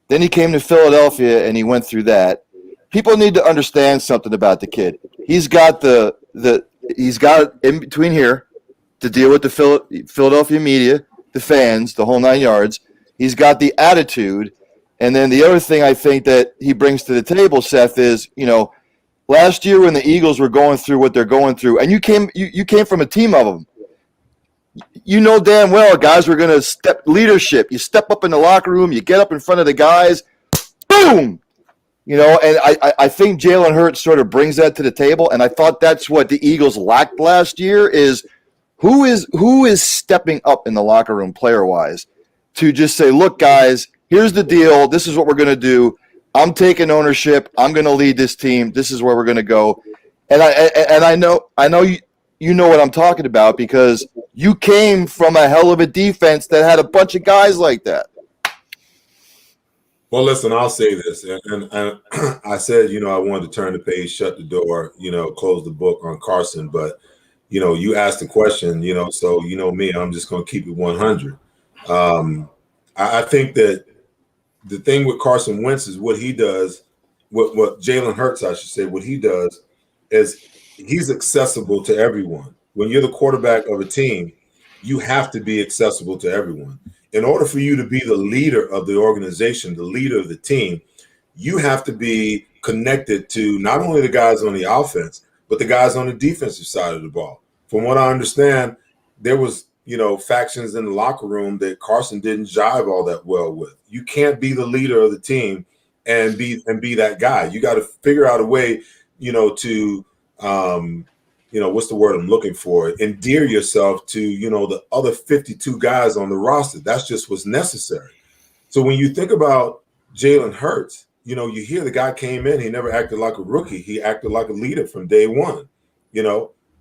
Then he came to Philadelphia and he went through that. People need to understand something about the kid. He's got he's got in between here to deal with the Philadelphia media, the fans, the whole 9 yards. He's got the attitude. And then the other thing I think that he brings to the table, Seth, is, last year when the Eagles were going through what they're going through, and you came from a team of them, damn well guys were going to step leadership. You step up in the locker room, you get up in front of the guys, boom! And I think Jalen Hurts sort of brings that to the table, and I thought that's what the Eagles lacked last year is who is stepping up in the locker room player-wise to just say, look, guys, here's the deal. This is what we're going to do. I'm taking ownership. I'm going to lead this team. This is where we're going to go. And I know you know what I'm talking about, because you came from a hell of a defense that had a bunch of guys like that. Well, listen, I'll say this, and I said, I wanted to turn the page, shut the door, close the book on Carson, but, you asked the question, so me, I'm just going to keep it 100. I think that the thing with Carson Wentz is what he does, what Jalen Hurts, I should say, what he does is he's accessible to everyone. When you're the quarterback of a team, you have to be accessible to everyone. In order for you to be the leader of the organization, the leader of the team, you have to be connected to not only the guys on the offense, but the guys on the defensive side of the ball. From what I understand, there was, factions in the locker room that Carson didn't jive all that well with. You can't be the leader of the team and be that guy. You got to figure out a way, to what's the word I'm looking for? Endear yourself to, the other 52 guys on the roster. That's just what's necessary. So when you think about Jalen Hurts, you hear the guy came in, he never acted like a rookie. He acted like a leader from day one.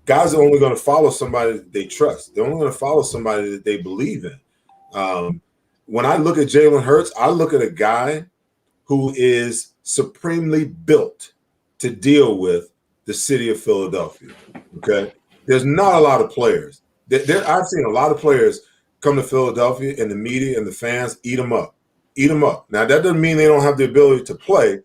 Guys are only going to follow somebody that they trust. They're only going to follow somebody that they believe in. When I look at Jalen Hurts, I look at a guy who is supremely built to deal with the city of Philadelphia. Okay, there's not a lot of players. I've seen a lot of players come to Philadelphia, and the media and the fans eat them up. Now that doesn't mean they don't have the ability to play.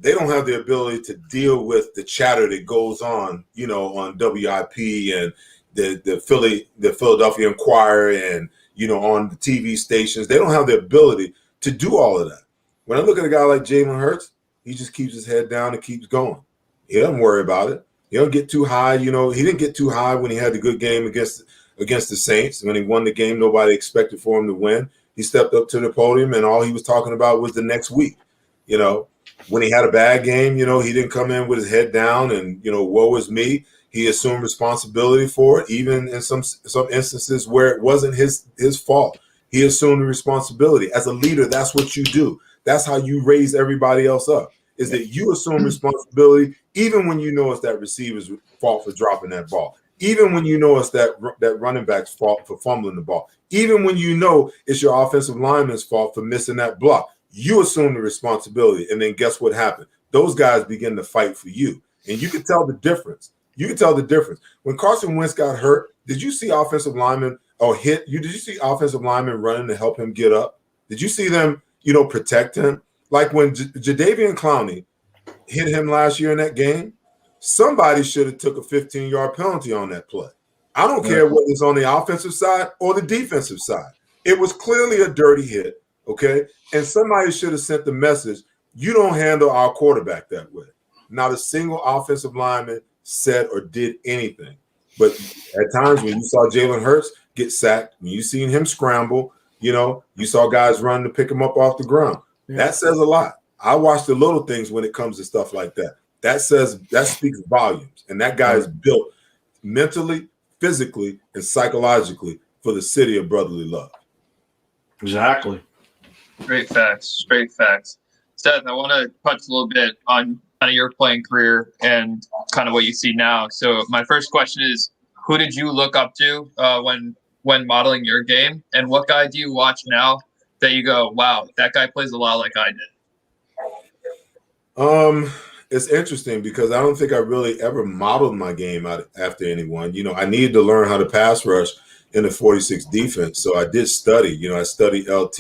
They don't have the ability to deal with the chatter that goes on, on WIP and the Philadelphia Inquirer and on the TV stations. They don't have the ability to do all of that. When I look at a guy like Jalen Hurts, he just keeps his head down and keeps going. He doesn't worry about it. He don't get too high. He didn't get too high when he had the good game against the Saints. When he won the game, nobody expected for him to win. He stepped up to the podium, and all he was talking about was the next week. When he had a bad game, he didn't come in with his head down and, woe is me. He assumed responsibility for it, even in some instances where it wasn't his fault. He assumed the responsibility. As a leader, that's what you do. That's how you raise everybody else up, is that you assume responsibility even when you know it's that receiver's fault for dropping that ball, even when you know it's that running back's fault for fumbling the ball, even when you know it's your offensive lineman's fault for missing that block. You assume the responsibility, and then guess what happened? Those guys begin to fight for you, and you can tell the difference. You can tell the difference. When Carson Wentz got hurt, did you see offensive linemen did you see offensive linemen running to help him get up? Did you see them, protect him? Like when Jadeveon Clowney hit him last year in that game, somebody should have took a 15-yard penalty on that play. I don't care whether it's on the offensive side or the defensive side. It was clearly a dirty hit, okay? And somebody should have sent the message, you don't handle our quarterback that way. Not a single offensive lineman said or did anything. But at times when you saw Jalen Hurts get sacked, when you seen him scramble, you saw guys run to pick him up off the ground. Yeah. That says a lot. I watch the little things when it comes to stuff like that. That speaks volumes. And that guy is built mentally, physically, and psychologically for the city of brotherly love. Exactly. Great facts. Seth, I want to touch a little bit on kind of your playing career and kind of what you see now. So my first question is, who did you look up to when modeling your game? And what guy do you watch now that you go, wow, that guy plays a lot like I did? It's interesting because I don't think I really ever modeled my game out after anyone. I needed to learn how to pass rush in the 46 defense. So I did study. I studied LT.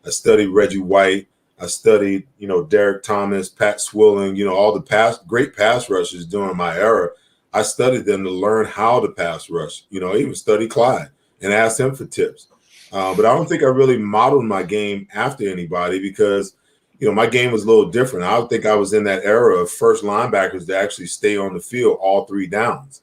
I studied Reggie White. I studied, Derek Thomas, Pat Swilling, all the great pass rushers during my era. I studied them to learn how to pass rush. I even studied Clyde and asked him for tips. But I don't think I really modeled my game after anybody because, my game was a little different. I don't think I was in that era of first linebackers to actually stay on the field all 3 downs.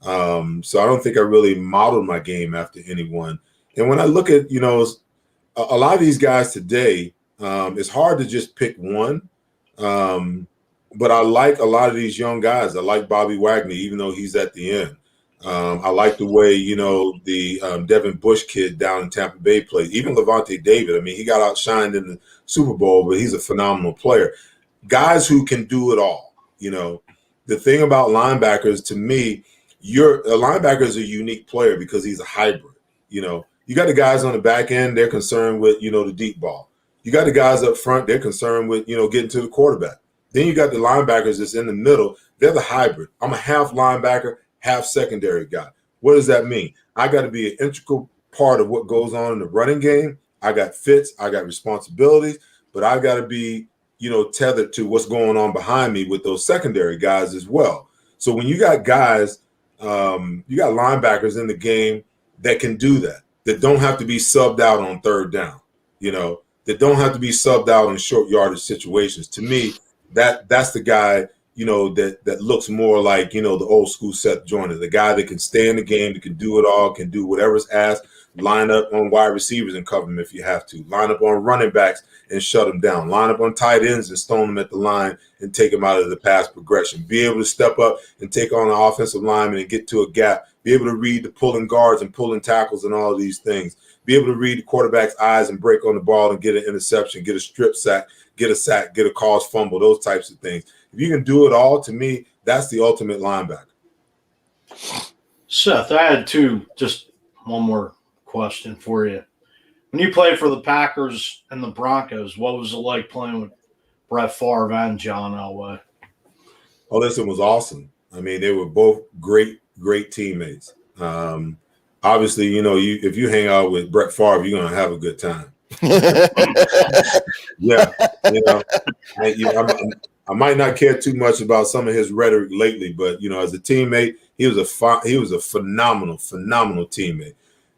So I don't think I really modeled my game after anyone. And when I look at, a lot of these guys today, it's hard to just pick one. But I like a lot of these young guys. I like Bobby Wagner, even though he's at the end. I like the way, the Devin Bush kid down in Tampa Bay played. Even Levante David. I mean, he got outshined in the Super Bowl, but he's a phenomenal player. Guys who can do it all. The thing about linebackers, to me, a linebacker is a unique player because he's a hybrid. You got the guys on the back end, they're concerned with, the deep ball. You got the guys up front, they're concerned with, getting to the quarterback. Then you got the linebackers that's in the middle. They're the hybrid. I'm a half linebacker, half secondary guy. What does that mean? I got to be an integral part of what goes on in the running game. I got fits, I got responsibilities, but I got to be, tethered to what's going on behind me with those secondary guys as well. So when you got guys, you got linebackers in the game that can do that don't have to be subbed out on 3rd down, that don't have to be subbed out in short yardage situations. To me, that's the guy, that looks more like, the old school Seth Joyner, the guy that can stay in the game, that can do it all, can do whatever's asked, line up on wide receivers and cover them if you have to, line up on running backs and shut them down, line up on tight ends and stone them at the line and take them out of the pass progression, be able to step up and take on an offensive lineman and get to a gap, be able to read the pulling guards and pulling tackles and all of these things, be able to read the quarterback's eyes and break on the ball and get an interception, get a strip sack, get a sack, get a caused fumble, those types of things. If you can do it all, to me, that's the ultimate linebacker. Seth, I had just one more question for you. When you played for the Packers and the Broncos, what was it like playing with Brett Favre and John Elway? Oh, listen, it was awesome. I mean, they were both great teammates. Obviously, if you hang out with Brett Favre, you're going to have a good time. Yeah. I might not care too much about some of his rhetoric lately, but, as a teammate, he was a phenomenal teammate.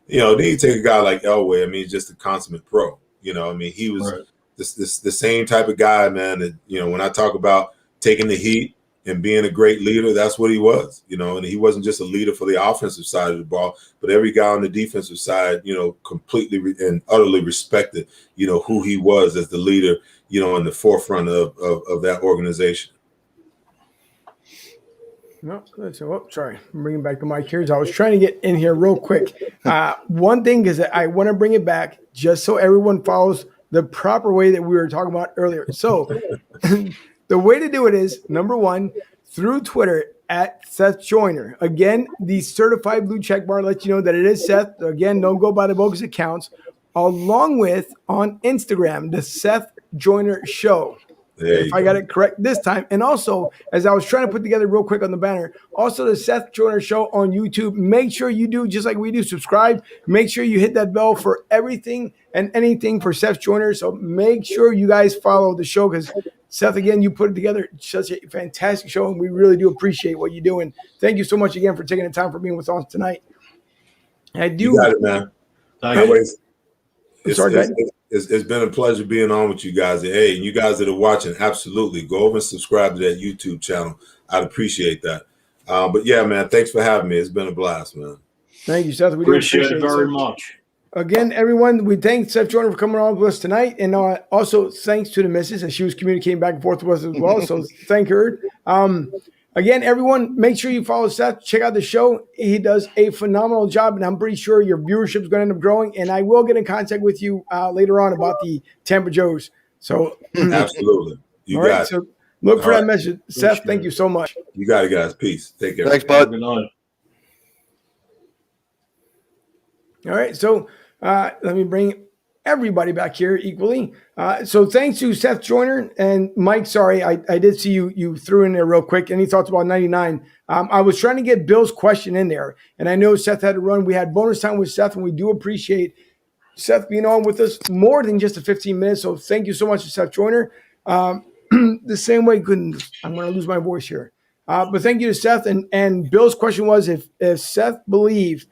Then you take a guy like Elway. I mean, he's just a consummate pro. He was right. the same type of guy, man, that, when I talk about taking the heat and being a great leader, that's what he was, and he wasn't just a leader for the offensive side of the ball, but every guy on the defensive side, completely and utterly respected, who he was as the leader, in the forefront of that organization. No, listen. Oh, sorry. I'm bringing back the mic here. I was trying to get in here real quick. One thing is that I want to bring it back just so everyone follows the proper way that we were talking about earlier. So the way to do it is, number one, through Twitter at Seth Joyner. Again, the certified blue check bar lets you know that it is Seth. Again, don't go by the bogus accounts. Along with on Instagram, the Seth Joyner Show. If I got it correct this time. And also, as I was trying to put together real quick on the banner, also the Seth Joyner Show on YouTube. Make sure you do just like we do, subscribe. Make sure you hit that bell for everything and anything for Seth Joyner. So make sure you guys follow the show because Seth, again, you put it together such a fantastic show, and we really do appreciate what you do. And thank you so much again for taking the time for being with us tonight. I do. You got it, man. Thank you. It's been a pleasure being on with you guys. Hey, and you guys that are watching, absolutely go over and subscribe to that YouTube channel. I'd appreciate that. But yeah, man, thanks for having me. It's been a blast, man. Thank you, Seth. We Appreciate it very much. Again, everyone, we thank Seth Joyner for coming on with us tonight. And also thanks to the missus, as she was communicating back and forth with us as well. So thank her. Again, everyone, make sure you follow Seth. Check out the show. He does a phenomenal job, and I'm pretty sure your viewership is going to end up growing. And I will get in contact with you later on about the Tampa Joes. So absolutely. You got it. So look for that message. Seth, thank you so much. You got it, guys. Peace. Take care. Thanks, bud. Good night. All right. So let me bring everybody back here equally. So thanks to Seth Joyner and Mike. Sorry, I did see you threw in there real quick. Any thoughts about 99? I was trying to get Bill's question in there, and I know Seth had to run. We had bonus time with Seth, and we do appreciate Seth being on with us more than just the 15 minutes. So thank you so much to Seth Joyner. The same way, goodness, I'm going to lose my voice here. But thank you to Seth. And Bill's question was if Seth believes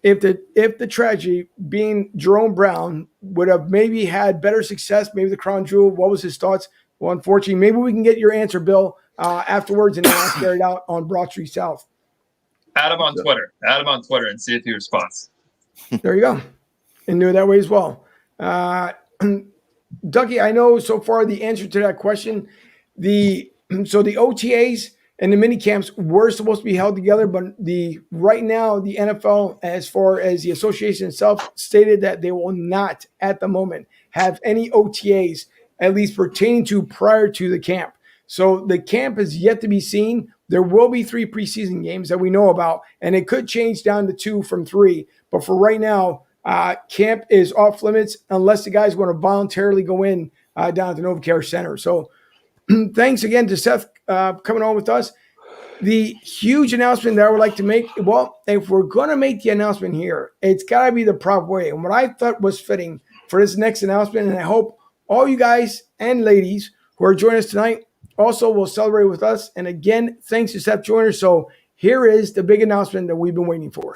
if the tragedy being Jerome Brown would have maybe had better success, maybe the crown jewel, what was his thoughts? Well, unfortunately, maybe we can get your answer, Bill, afterwards, and then I'll share it out on Broad Street South. Add him on Twitter. Add him on Twitter and see if he responds. There you go. And do it that way as well. Ducky, I know so far the answer to that question. The OTAs and the mini camps were supposed to be held together, but right now the NFL, as far as the association itself, stated that they will not at the moment have any OTAs, at least pertaining to prior to the camp. So the camp is yet to be seen. There will be 3 preseason games that we know about, and it could change down to 2 from 3. But for right now, camp is off limits unless the guys want to voluntarily go in down at the NovaCare Center. So thanks again to Seth coming on with us. The huge announcement that I would like to make, well, if we're going to make the announcement here, it's got to be the proper way. And what I thought was fitting for this next announcement, and I hope all you guys and ladies who are joining us tonight also will celebrate with us. And again, thanks to Seth Joyner. So here is the big announcement that we've been waiting for.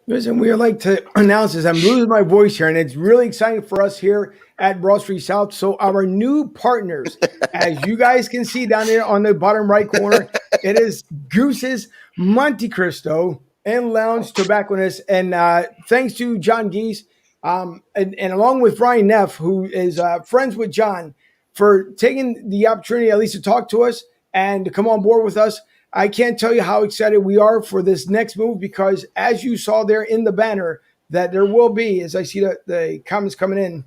Listen, we would like to announce this. I'm losing my voice here, and it's really exciting for us here at Broad Street South. So our new partners, as you guys can see down there on the bottom right corner, it is Goose's Monte Cristo and Lounge Tobacconists. And thanks to John Geese, and along with Ryan Neff, who is friends with John, for taking the opportunity at least to talk to us and to come on board with us. I can't tell you how excited we are for this next move because, as you saw there in the banner, that there will be, as I see the comments coming in,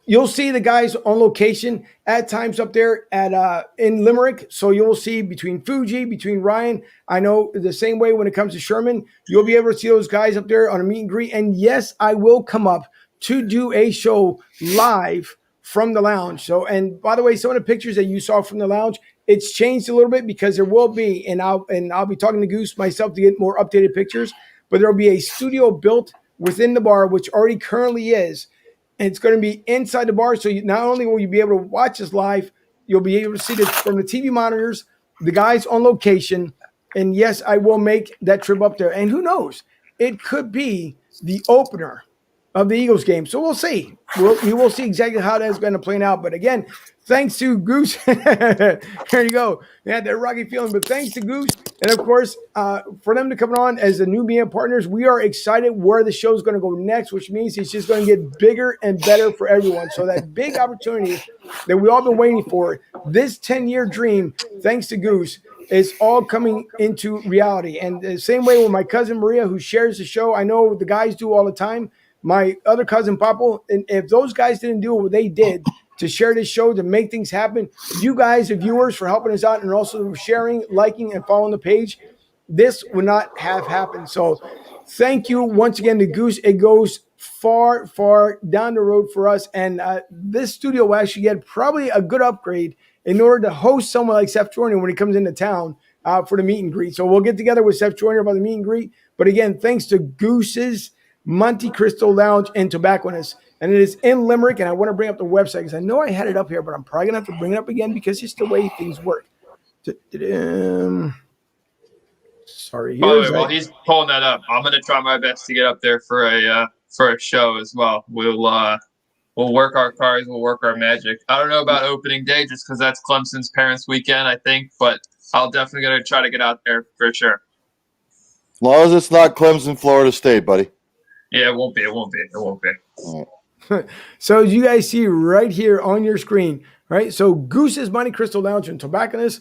you'll see the guys on location at times up there at in Limerick. So you'll see between Fuji, between Ryan. I know the same way when it comes to Sherman, you'll be able to see those guys up there on a meet and greet. And yes, I will come up to do a show live from the lounge. So, and by the way, some of the pictures that you saw from the lounge, it's changed a little bit because there will be, and I'll be talking to Goose myself to get more updated pictures, but there'll be a studio built within the bar, which already currently is. And it's going to be inside the bar. So not only will you be able to watch us live, you'll be able to see this from the TV monitors, the guys on location. And yes, I will make that trip up there. And who knows? It could be the opener of the Eagles game. So we'll see. We will see exactly how that's going to play out. But again, thanks to Goose. There you go. They had that rocky feeling. But thanks to Goose. And, of course, for them to come on as the new media partners, we are excited where the show is going to go next, which means it's just going to get bigger and better for everyone. So that big opportunity that we all been waiting for, this 10-year dream, thanks to Goose, is all coming into reality. And the same way with my cousin Maria, who shares the show, I know the guys do all the time. My other cousin Papo, and if those guys didn't do what they did to share this show, to make things happen, you guys, the viewers, for helping us out and also sharing, liking, and following the page, this would not have happened. So thank you once again to Goose. It goes far, far down the road for us. And this studio will actually get probably a good upgrade in order to host someone like Seth Joyner when he comes into town for the meet and greet. So we'll get together with Seth Joyner about the meet and greet. But again, thanks to Goose's Monte Cristo Lounge and Tobacconist. And it is in Limerick. And I want to bring up the website because I know I had it up here, but I'm probably going to have to bring it up again because it's the way things work. Sorry. By the way, while he's pulling that up, I'm going to try my best to get up there for a show as well. We'll work our cars. We'll work our magic. I don't know about opening day just because that's Clemson's parents' weekend, I think. But I'll definitely going to try to get out there for sure. As long as it's not Clemson, Florida State, buddy. Yeah, it won't be. It won't be. So as you guys see right here on your screen, right? So Goose's Monte Cristo Lounge and Tobacconist,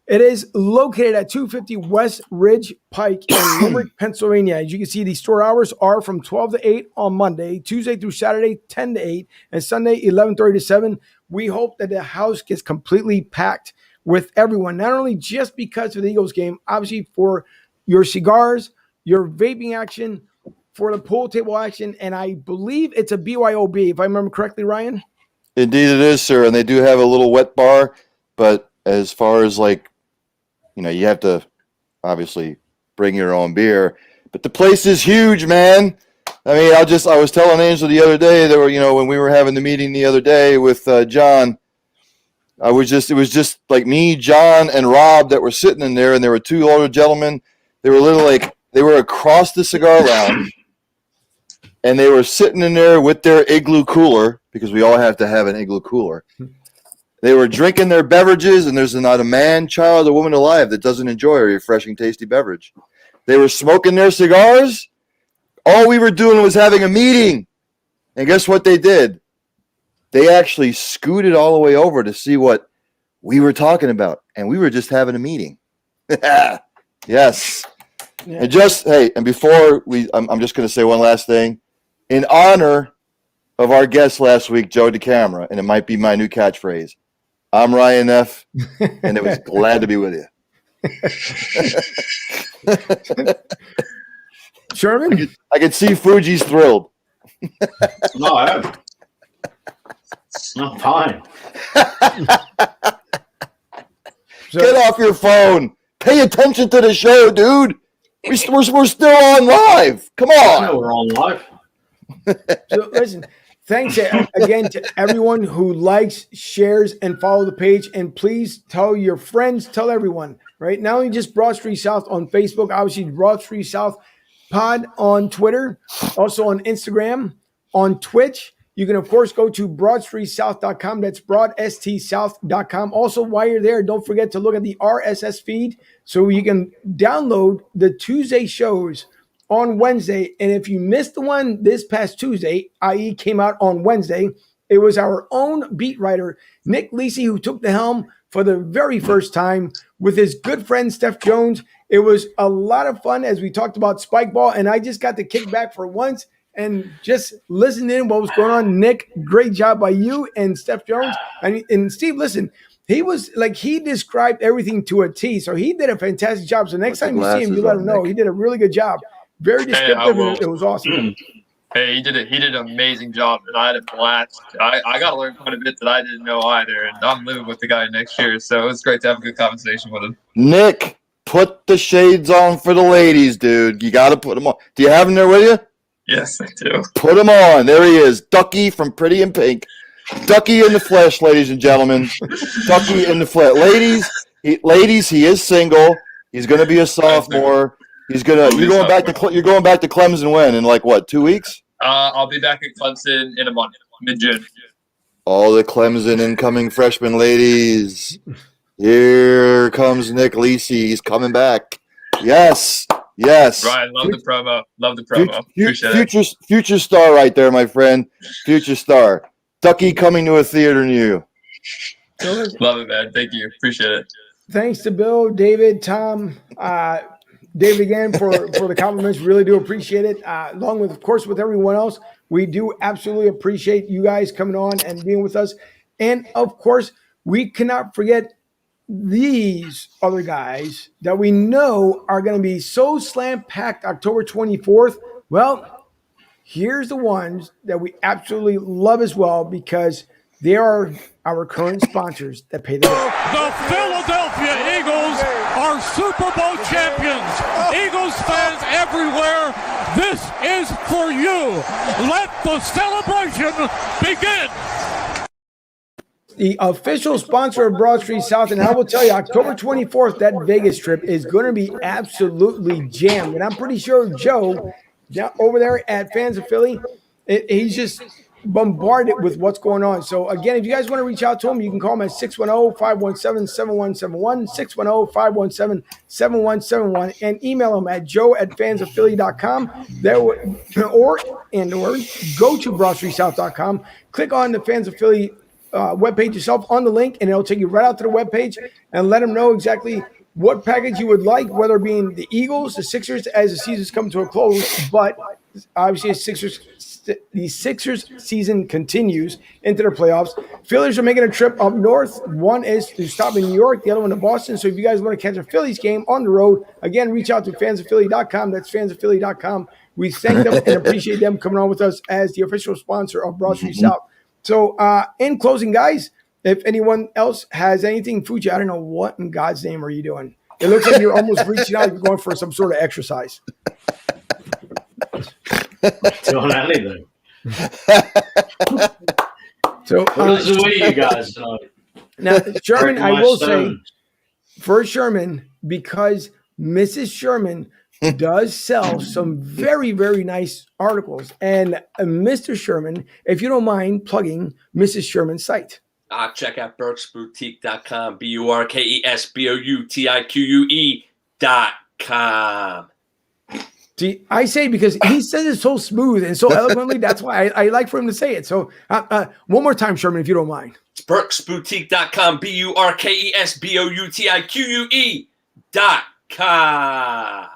it is located at 250 West Ridge Pike in Limerick, Pennsylvania. As you can see, the store hours are from 12 to 8 on Monday, Tuesday through Saturday, 10 to 8, and Sunday, 11:30 to 7. We hope that the house gets completely packed with everyone, not only just because of the Eagles game, obviously for your cigars, your vaping action, for the pool table action, and I believe it's a BYOB, if I remember correctly, Ryan? Indeed it is, sir, and they do have a little wet bar, but as far as you have to obviously bring your own beer, but the place is huge, man. I mean, I was telling Angela the other day, that when we were having the meeting the other day with John, it was just like me, John, and Rob that were sitting in there, and there were two older gentlemen. They were literally they were across the cigar lounge. And they were sitting in there with their igloo cooler, because we all have to have an igloo cooler. They were drinking their beverages, and there's not a man, child, or woman alive that doesn't enjoy a refreshing, tasty beverage. They were smoking their cigars. All we were doing was having a meeting. And guess what they did? They actually scooted all the way over to see what we were talking about. And we were just having a meeting. Yes. Yeah. And before I'm just going to say one last thing. In honor of our guest last week, Joe DeCamera, and it might be my new catchphrase, I'm Ryan F., and it was glad to be with you. Sherman? I could see Fuji's thrilled. No, I am. I'm fine. Get off your phone. Pay attention to the show, dude. We're still on live. Come on. I know we're on live. So listen, thanks again to everyone who likes, shares, and follow the page. And please tell your friends, tell everyone, right? Not only just Broad Street South on Facebook, obviously Broad Street South Pod on Twitter, also on Instagram, on Twitch. You can, of course, go to broadstreetsouth.com. That's broadstsouth.com. Also, while you're there, don't forget to look at the RSS feed so you can download the Tuesday shows on Wednesday. And if you missed the one this past Tuesday, i.e. came out on Wednesday, it was our own beat writer, Nick Lisi, who took the helm for the very first time with his good friend, Seth Jones. It was a lot of fun as we talked about spike ball, and I just got to kick back for once and just listen in what was going on. Nick, great job by you and Steph Jones. And Steve, listen, he described everything to a T. So he did a fantastic job. So next time you see him, you let him know. He did a really good job. Very descriptive. It was awesome. Hey, he did it. He did an amazing job, and I had a blast. I got to learn quite a bit that I didn't know either, and I'm living with the guy next year, so it was great to have a good conversation with him. Nick, put the shades on for the ladies, dude. You got to put them on. Do you have them there with you? Yes, I do. Put them on. There he is, Ducky from Pretty in Pink. Ducky in the flesh, ladies and gentlemen. Ducky in the flesh. Ladies, he is single. He's going to be a sophomore. You're going back to Clemson when? In like what, 2 weeks? I'll be back at Clemson in a month, mid-June. All the Clemson incoming freshmen ladies. Here comes Nick Lisi. He's coming back. Yes. Ryan, love the promo. Appreciate it. Future star right there, my friend. Future star. Ducky coming to a theater near you. Love it, man. Thank you. Appreciate it. Thanks to Bill, David, Tom, David again for the compliments. Really do appreciate it. Along with, of course, with everyone else, we do absolutely appreciate you guys coming on and being with us. And of course, we cannot forget these other guys that we know are going to be so slam packed October 24th. Well, here's the ones that we absolutely love as well, because they are our current sponsors that pay the bill. The Philadelphia Eagles are Super Bowl champions. Eagles fans everywhere, this is for you. Let the celebration begin. The official sponsor of Broad Street South, and I will tell you, October 24th, that Vegas trip is going to be absolutely jammed. And I'm pretty sure Joe, over there at Fans of Philly, he's just bombarded with what's going on. So again, if you guys want to reach out to him, you can call him at 610-517-7171, 610-517-7171, and email him at joe@fansofphilly.com. Or go to broadstreetsouth.com, click on the Fans of Philly webpage yourself on the link, and it'll take you right out to the webpage, and let them know exactly what package you would like, whether it being the Eagles, the Sixers, as the season's come to a close, but obviously the Sixers season continues into their playoffs. Phillies are making a trip up north. One is to stop in New York, the other one to Boston. So if you guys want to catch a Phillies game on the road, again, reach out to fansofphilly.com. That's fansofphilly.com. We thank them and appreciate them coming on with us as the official sponsor of Broad Street South. So in closing, guys, if anyone else has anything, Fuji, I don't know what in God's name are you doing? It looks like you're almost reaching out. You're going for some sort of exercise. Doing anything. So what is the way you guys know? Now, Sherman, I will say, for Sherman, because Mrs. Sherman does sell some very, very nice articles. And Mr. Sherman, if you don't mind plugging Mrs. Sherman's site. Check out burksboutique.com, burksboutique.com. See, I say because he says it so smooth and so eloquently. That's why I like for him to say it. So one more time, Sherman, if you don't mind. It's burksboutique.com, burksboutique.com.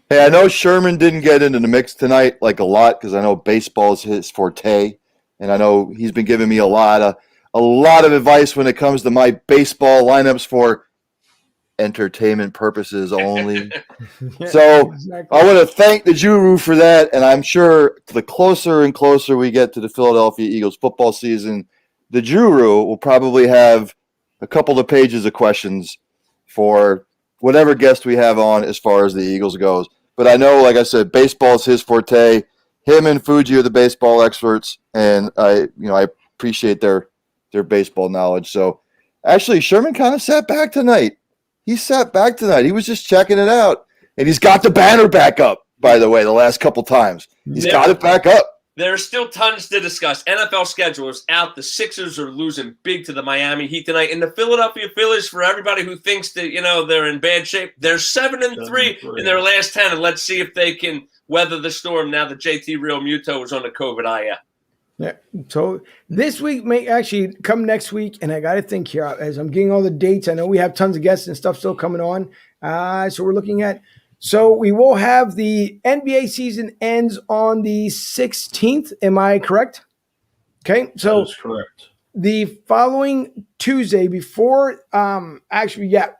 Hey, I know Sherman didn't get into the mix tonight like a lot because I know baseball is his forte, and I know he's been giving me a lot of advice when it comes to my baseball lineups for entertainment purposes only. So exactly. I want to thank the Juru for that, and I'm sure the closer and closer we get to the Philadelphia Eagles football season, the Juru will probably have a couple of pages of questions for whatever guest we have on as far as the Eagles goes. But I know, like I said, baseball is his forte. Him and Fuji are the baseball experts, and I appreciate their baseball knowledge. So actually, Sherman kind of sat back tonight. He sat back tonight. He was just checking it out, and he's got the banner back up. By the way, the last couple times he's got it back up. There's still tons to discuss. NFL schedulers out. The Sixers are losing big to the Miami Heat tonight. And the Philadelphia Phillies, for everybody who thinks that, they're in bad shape, they're 7-3 in their last 10. And let's see if they can weather the storm now that JT Realmuto is on the COVID IL. Yeah. So this week may actually come next week. And I got to think here as I'm getting all the dates. I know we have tons of guests and stuff still coming on. So we're looking at. So we will have the NBA season ends on the 16th. Am I correct? Okay. So that is correct. The following Tuesday before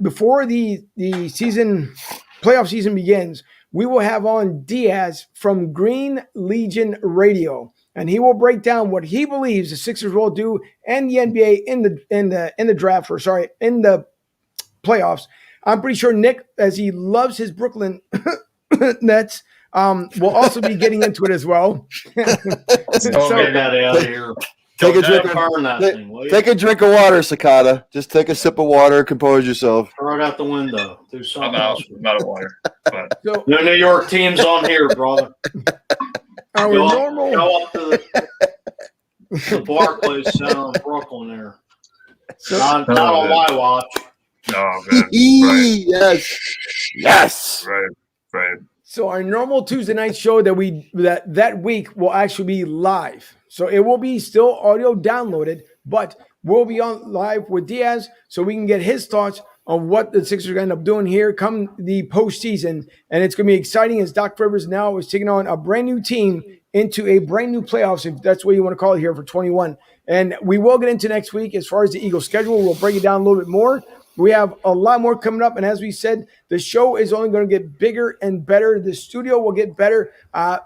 before the season playoff season begins, we will have on Diaz from Green Legion Radio, and he will break down what he believes the Sixers will do and the NBA in the draft, in the playoffs. I'm pretty sure Nick, as he loves his Brooklyn Nets, will also be getting into it as well. Get that out of here. Take a drink of water, Cicada. Just take a sip of water, compose yourself. Throw it out the window. Do something I'm else. out of water. But. So, No New York team's on here, brother. Our normal. Go up to the Barclays Center in Brooklyn there. Not on my watch. Oh, man. Right. Yes. Right. So our normal Tuesday night show that week will actually be live. So it will be still audio downloaded, but we'll be on live with Diaz so we can get his thoughts on what the Sixers are going to end up doing here come the postseason. And it's going to be exciting as Doc Rivers now is taking on a brand new team into a brand new playoffs, if that's what you want to call it here for 21. And we will get into next week as far as the Eagles schedule. We'll break it down a little bit more. We have a lot more coming up. And as we said, the show is only going to get bigger and better. The studio will get better.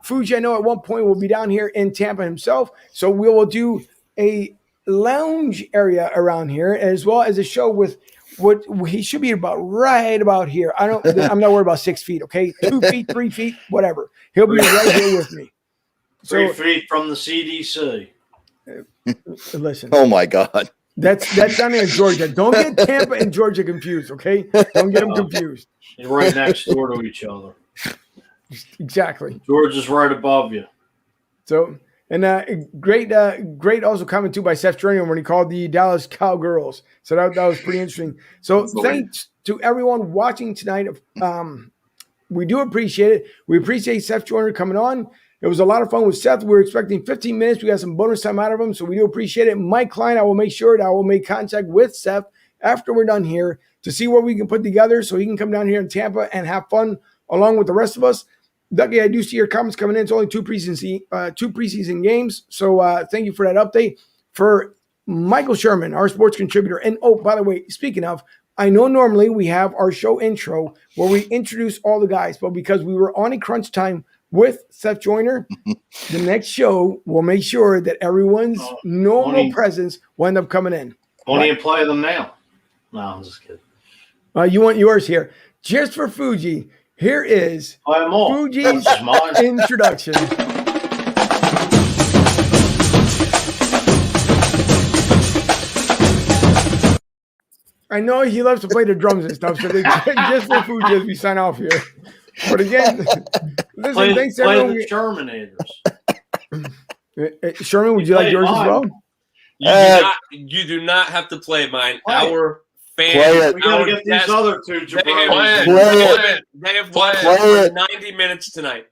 Fuji, I know at one point will be down here in Tampa himself. So we will do a lounge area around here as well as a show with what he should be right about here. I'm not worried about 6 feet. Okay. 2 feet, 3 feet, whatever. He'll be right here with me. 3 feet from the CDC. Listen. Oh my God. That's down there in Georgia. Don't get Tampa and Georgia confused, okay? Don't get them confused. They're right next door to each other. Exactly. Georgia's right above you. So, and great also comment too by Seth Joyner when he called the Dallas Cowgirls. So that was pretty interesting. So thanks to everyone watching tonight. We do appreciate it. We appreciate Seth Joyner coming on. It was a lot of fun with Seth. We were expecting 15 minutes. We got some bonus time out of him, so we do appreciate it. Mike Klein, I will make sure that I will make contact with Seth after we're done here to see what we can put together so he can come down here in Tampa and have fun along with the rest of us. Dougie, I do see your comments coming in. It's only two preseason games, so thank you for that update. For Michael Sherman, our sports contributor, and oh, by the way, speaking of, I know normally we have our show intro where we introduce all the guys, but because we were on a crunch time with Seth Joyner, the next show will make sure that everyone's normal presence will end up coming in. Won't even play them now. No, I'm just kidding. You want yours here. Just for Fuji, here is Fuji's introduction. I know he loves to play the drums and stuff, so just for Fuji as we sign off here. But again, listen, thanks to everyone. The Terminators. Sherman, would you like yours as well? You do not have to play mine. Our fans, play it. We gotta get these other two. They have watched for 90 minutes tonight.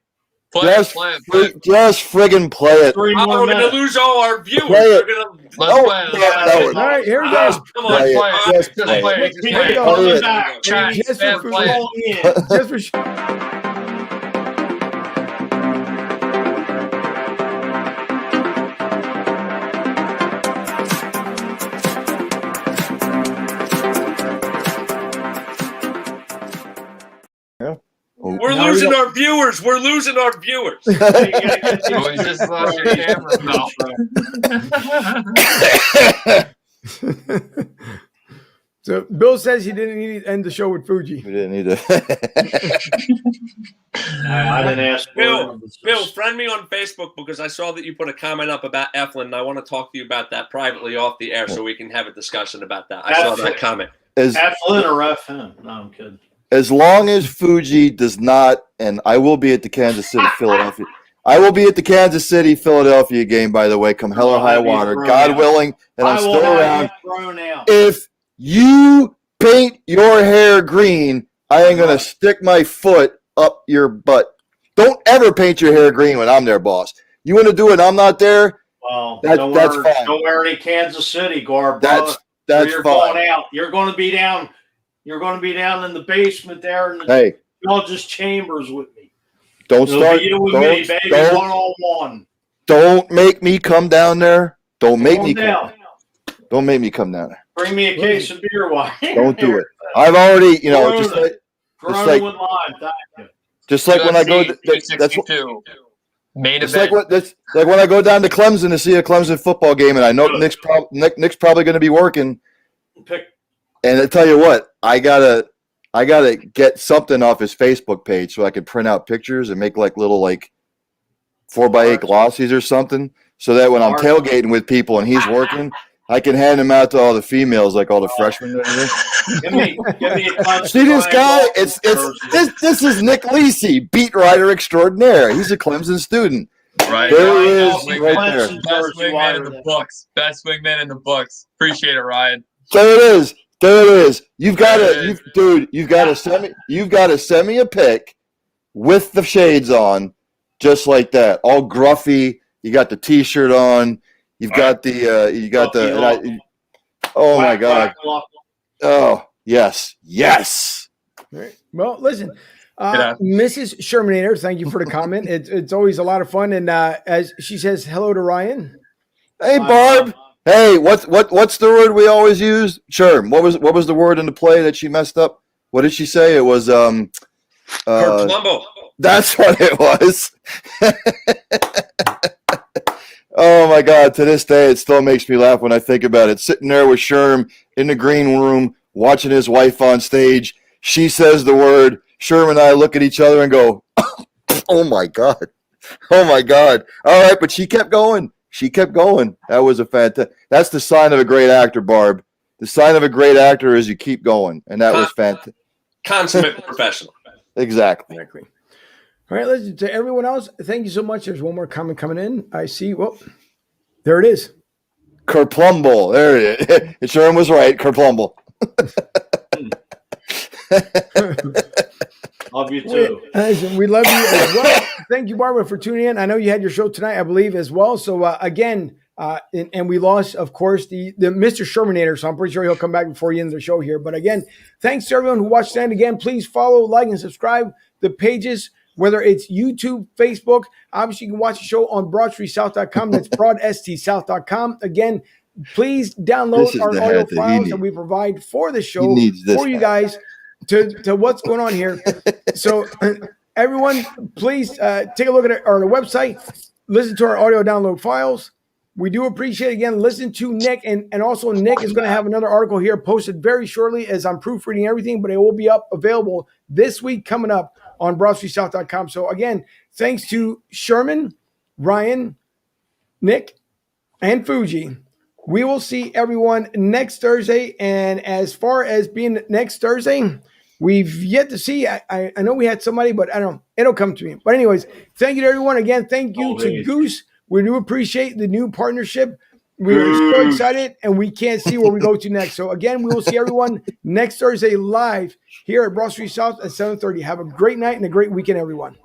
Just friggin' play it. We're going to lose all our viewers. Play it. Let's play it. All right, here we go. Come on, Just play it. Just for sure. We're losing our viewers. We're losing our viewers. We just lost your camera. No. So Bill says he didn't need to end the show with Fuji. We didn't need to. I didn't ask. Bill, friend me on Facebook because I saw that you put a comment up about Eflin, and I want to talk to you about that privately off the air so we can have a discussion about that. I saw that comment. Eflin or FM? No, I'm kidding. As long as Fuji does not, and I will be at the Kansas City, Philadelphia. I will be at the Kansas City Philadelphia game, by the way, come hell or high water, God willing, and I'm still around. If you paint your hair green, I ain't gonna stick my foot up your butt. Don't ever paint your hair green when I'm there, boss. You want to do it and I'm not there? Well, that's fine. Don't wear any Kansas City garb. That's you're fine. Going out. You're going to be down. You're going to be down in the basement there in the judge's chambers with me. Don't start. You with me, baby, one-on-one. Don't make me come down there. Don't make me come down there. Bring me a case of beer wine. Don't do it. I've already, Corona. just like with lime. Thank you. Just like when I go, that's what. Main it's event. like when I go down to Clemson to see a Clemson football game, and I know Nick's probably going to be working. And I tell you what, I gotta get something off his Facebook page so I can print out pictures and make little 4x8 glossies or something, so that when I'm tailgating with people and he's working, I can hand them out to all the females, like all the freshmen. Give me a See this guy? This is Nick Lisi, beat writer extraordinaire. He's a Clemson student. Right. There he is, right there. Best wingman in the books. Best wingman in the books. Appreciate it, Ryan. There it is. You've got to send me a pic with the shades on, just like that, all gruffy. You got the T-shirt on. You've got oh my God. Oh, yes. All right. Well, listen, Mrs. Shermanator, thank you for the comment. It's always a lot of fun. And as she says, hello to Ryan. Hey, Barb. Hey, what's the word we always use? Sherm. What was the word in the play that she messed up? What did she say? It was Columbo. That's what it was. Oh my God! To this day, it still makes me laugh when I think about it. Sitting there with Sherm in the green room, watching his wife on stage. She says the word. Sherm and I look at each other and go, "Oh my God! Oh my God!" All right, but she kept going. That was a fantastic. That's the sign of a great actor, Barb. The sign of a great actor is you keep going, and that was fantastic. Consummate professional. Exactly. All right, listen, to everyone else, thank you so much. There's one more comment coming in. I see. Well, there it is. Kerplumble. There it is. Sherm was right. Kerplumble. Love you too. We love you as well. Thank you, Barbara, for tuning in. I know you had your show tonight, I believe, as well. So again, and we lost, of course, the Mr. Shermanator. So I'm pretty sure he'll come back before you end the show here. But again, thanks to everyone who watched tonight. Again, please follow, like, and subscribe the pages, whether it's YouTube, Facebook. Obviously, you can watch the show on BroadStreetSouth.com. That's BroadSTSouth.com. Again, please download our audio files that we provide for the show for you guys to what's going on here. So everyone, please take a look at our website, listen to our audio download files. We do appreciate, again, listen to Nick, and also Nick is going to have another article here posted very shortly as I'm proofreading everything, but it will be available this week coming up on BroadStreetSouth.com. So again, thanks to Sherman, Ryan, Nick, and Fuji. We will see everyone next Thursday. And as far as being next Thursday, we've yet to see. I know we had somebody, but I don't know. It'll come to me. But anyways, thank you to everyone. Again, thank you to Goose. We do appreciate the new partnership. We're so excited, and we can't see where we go to next. So again, we will see everyone next Thursday live here at Broad Street South at 7:30. Have a great night and a great weekend, everyone.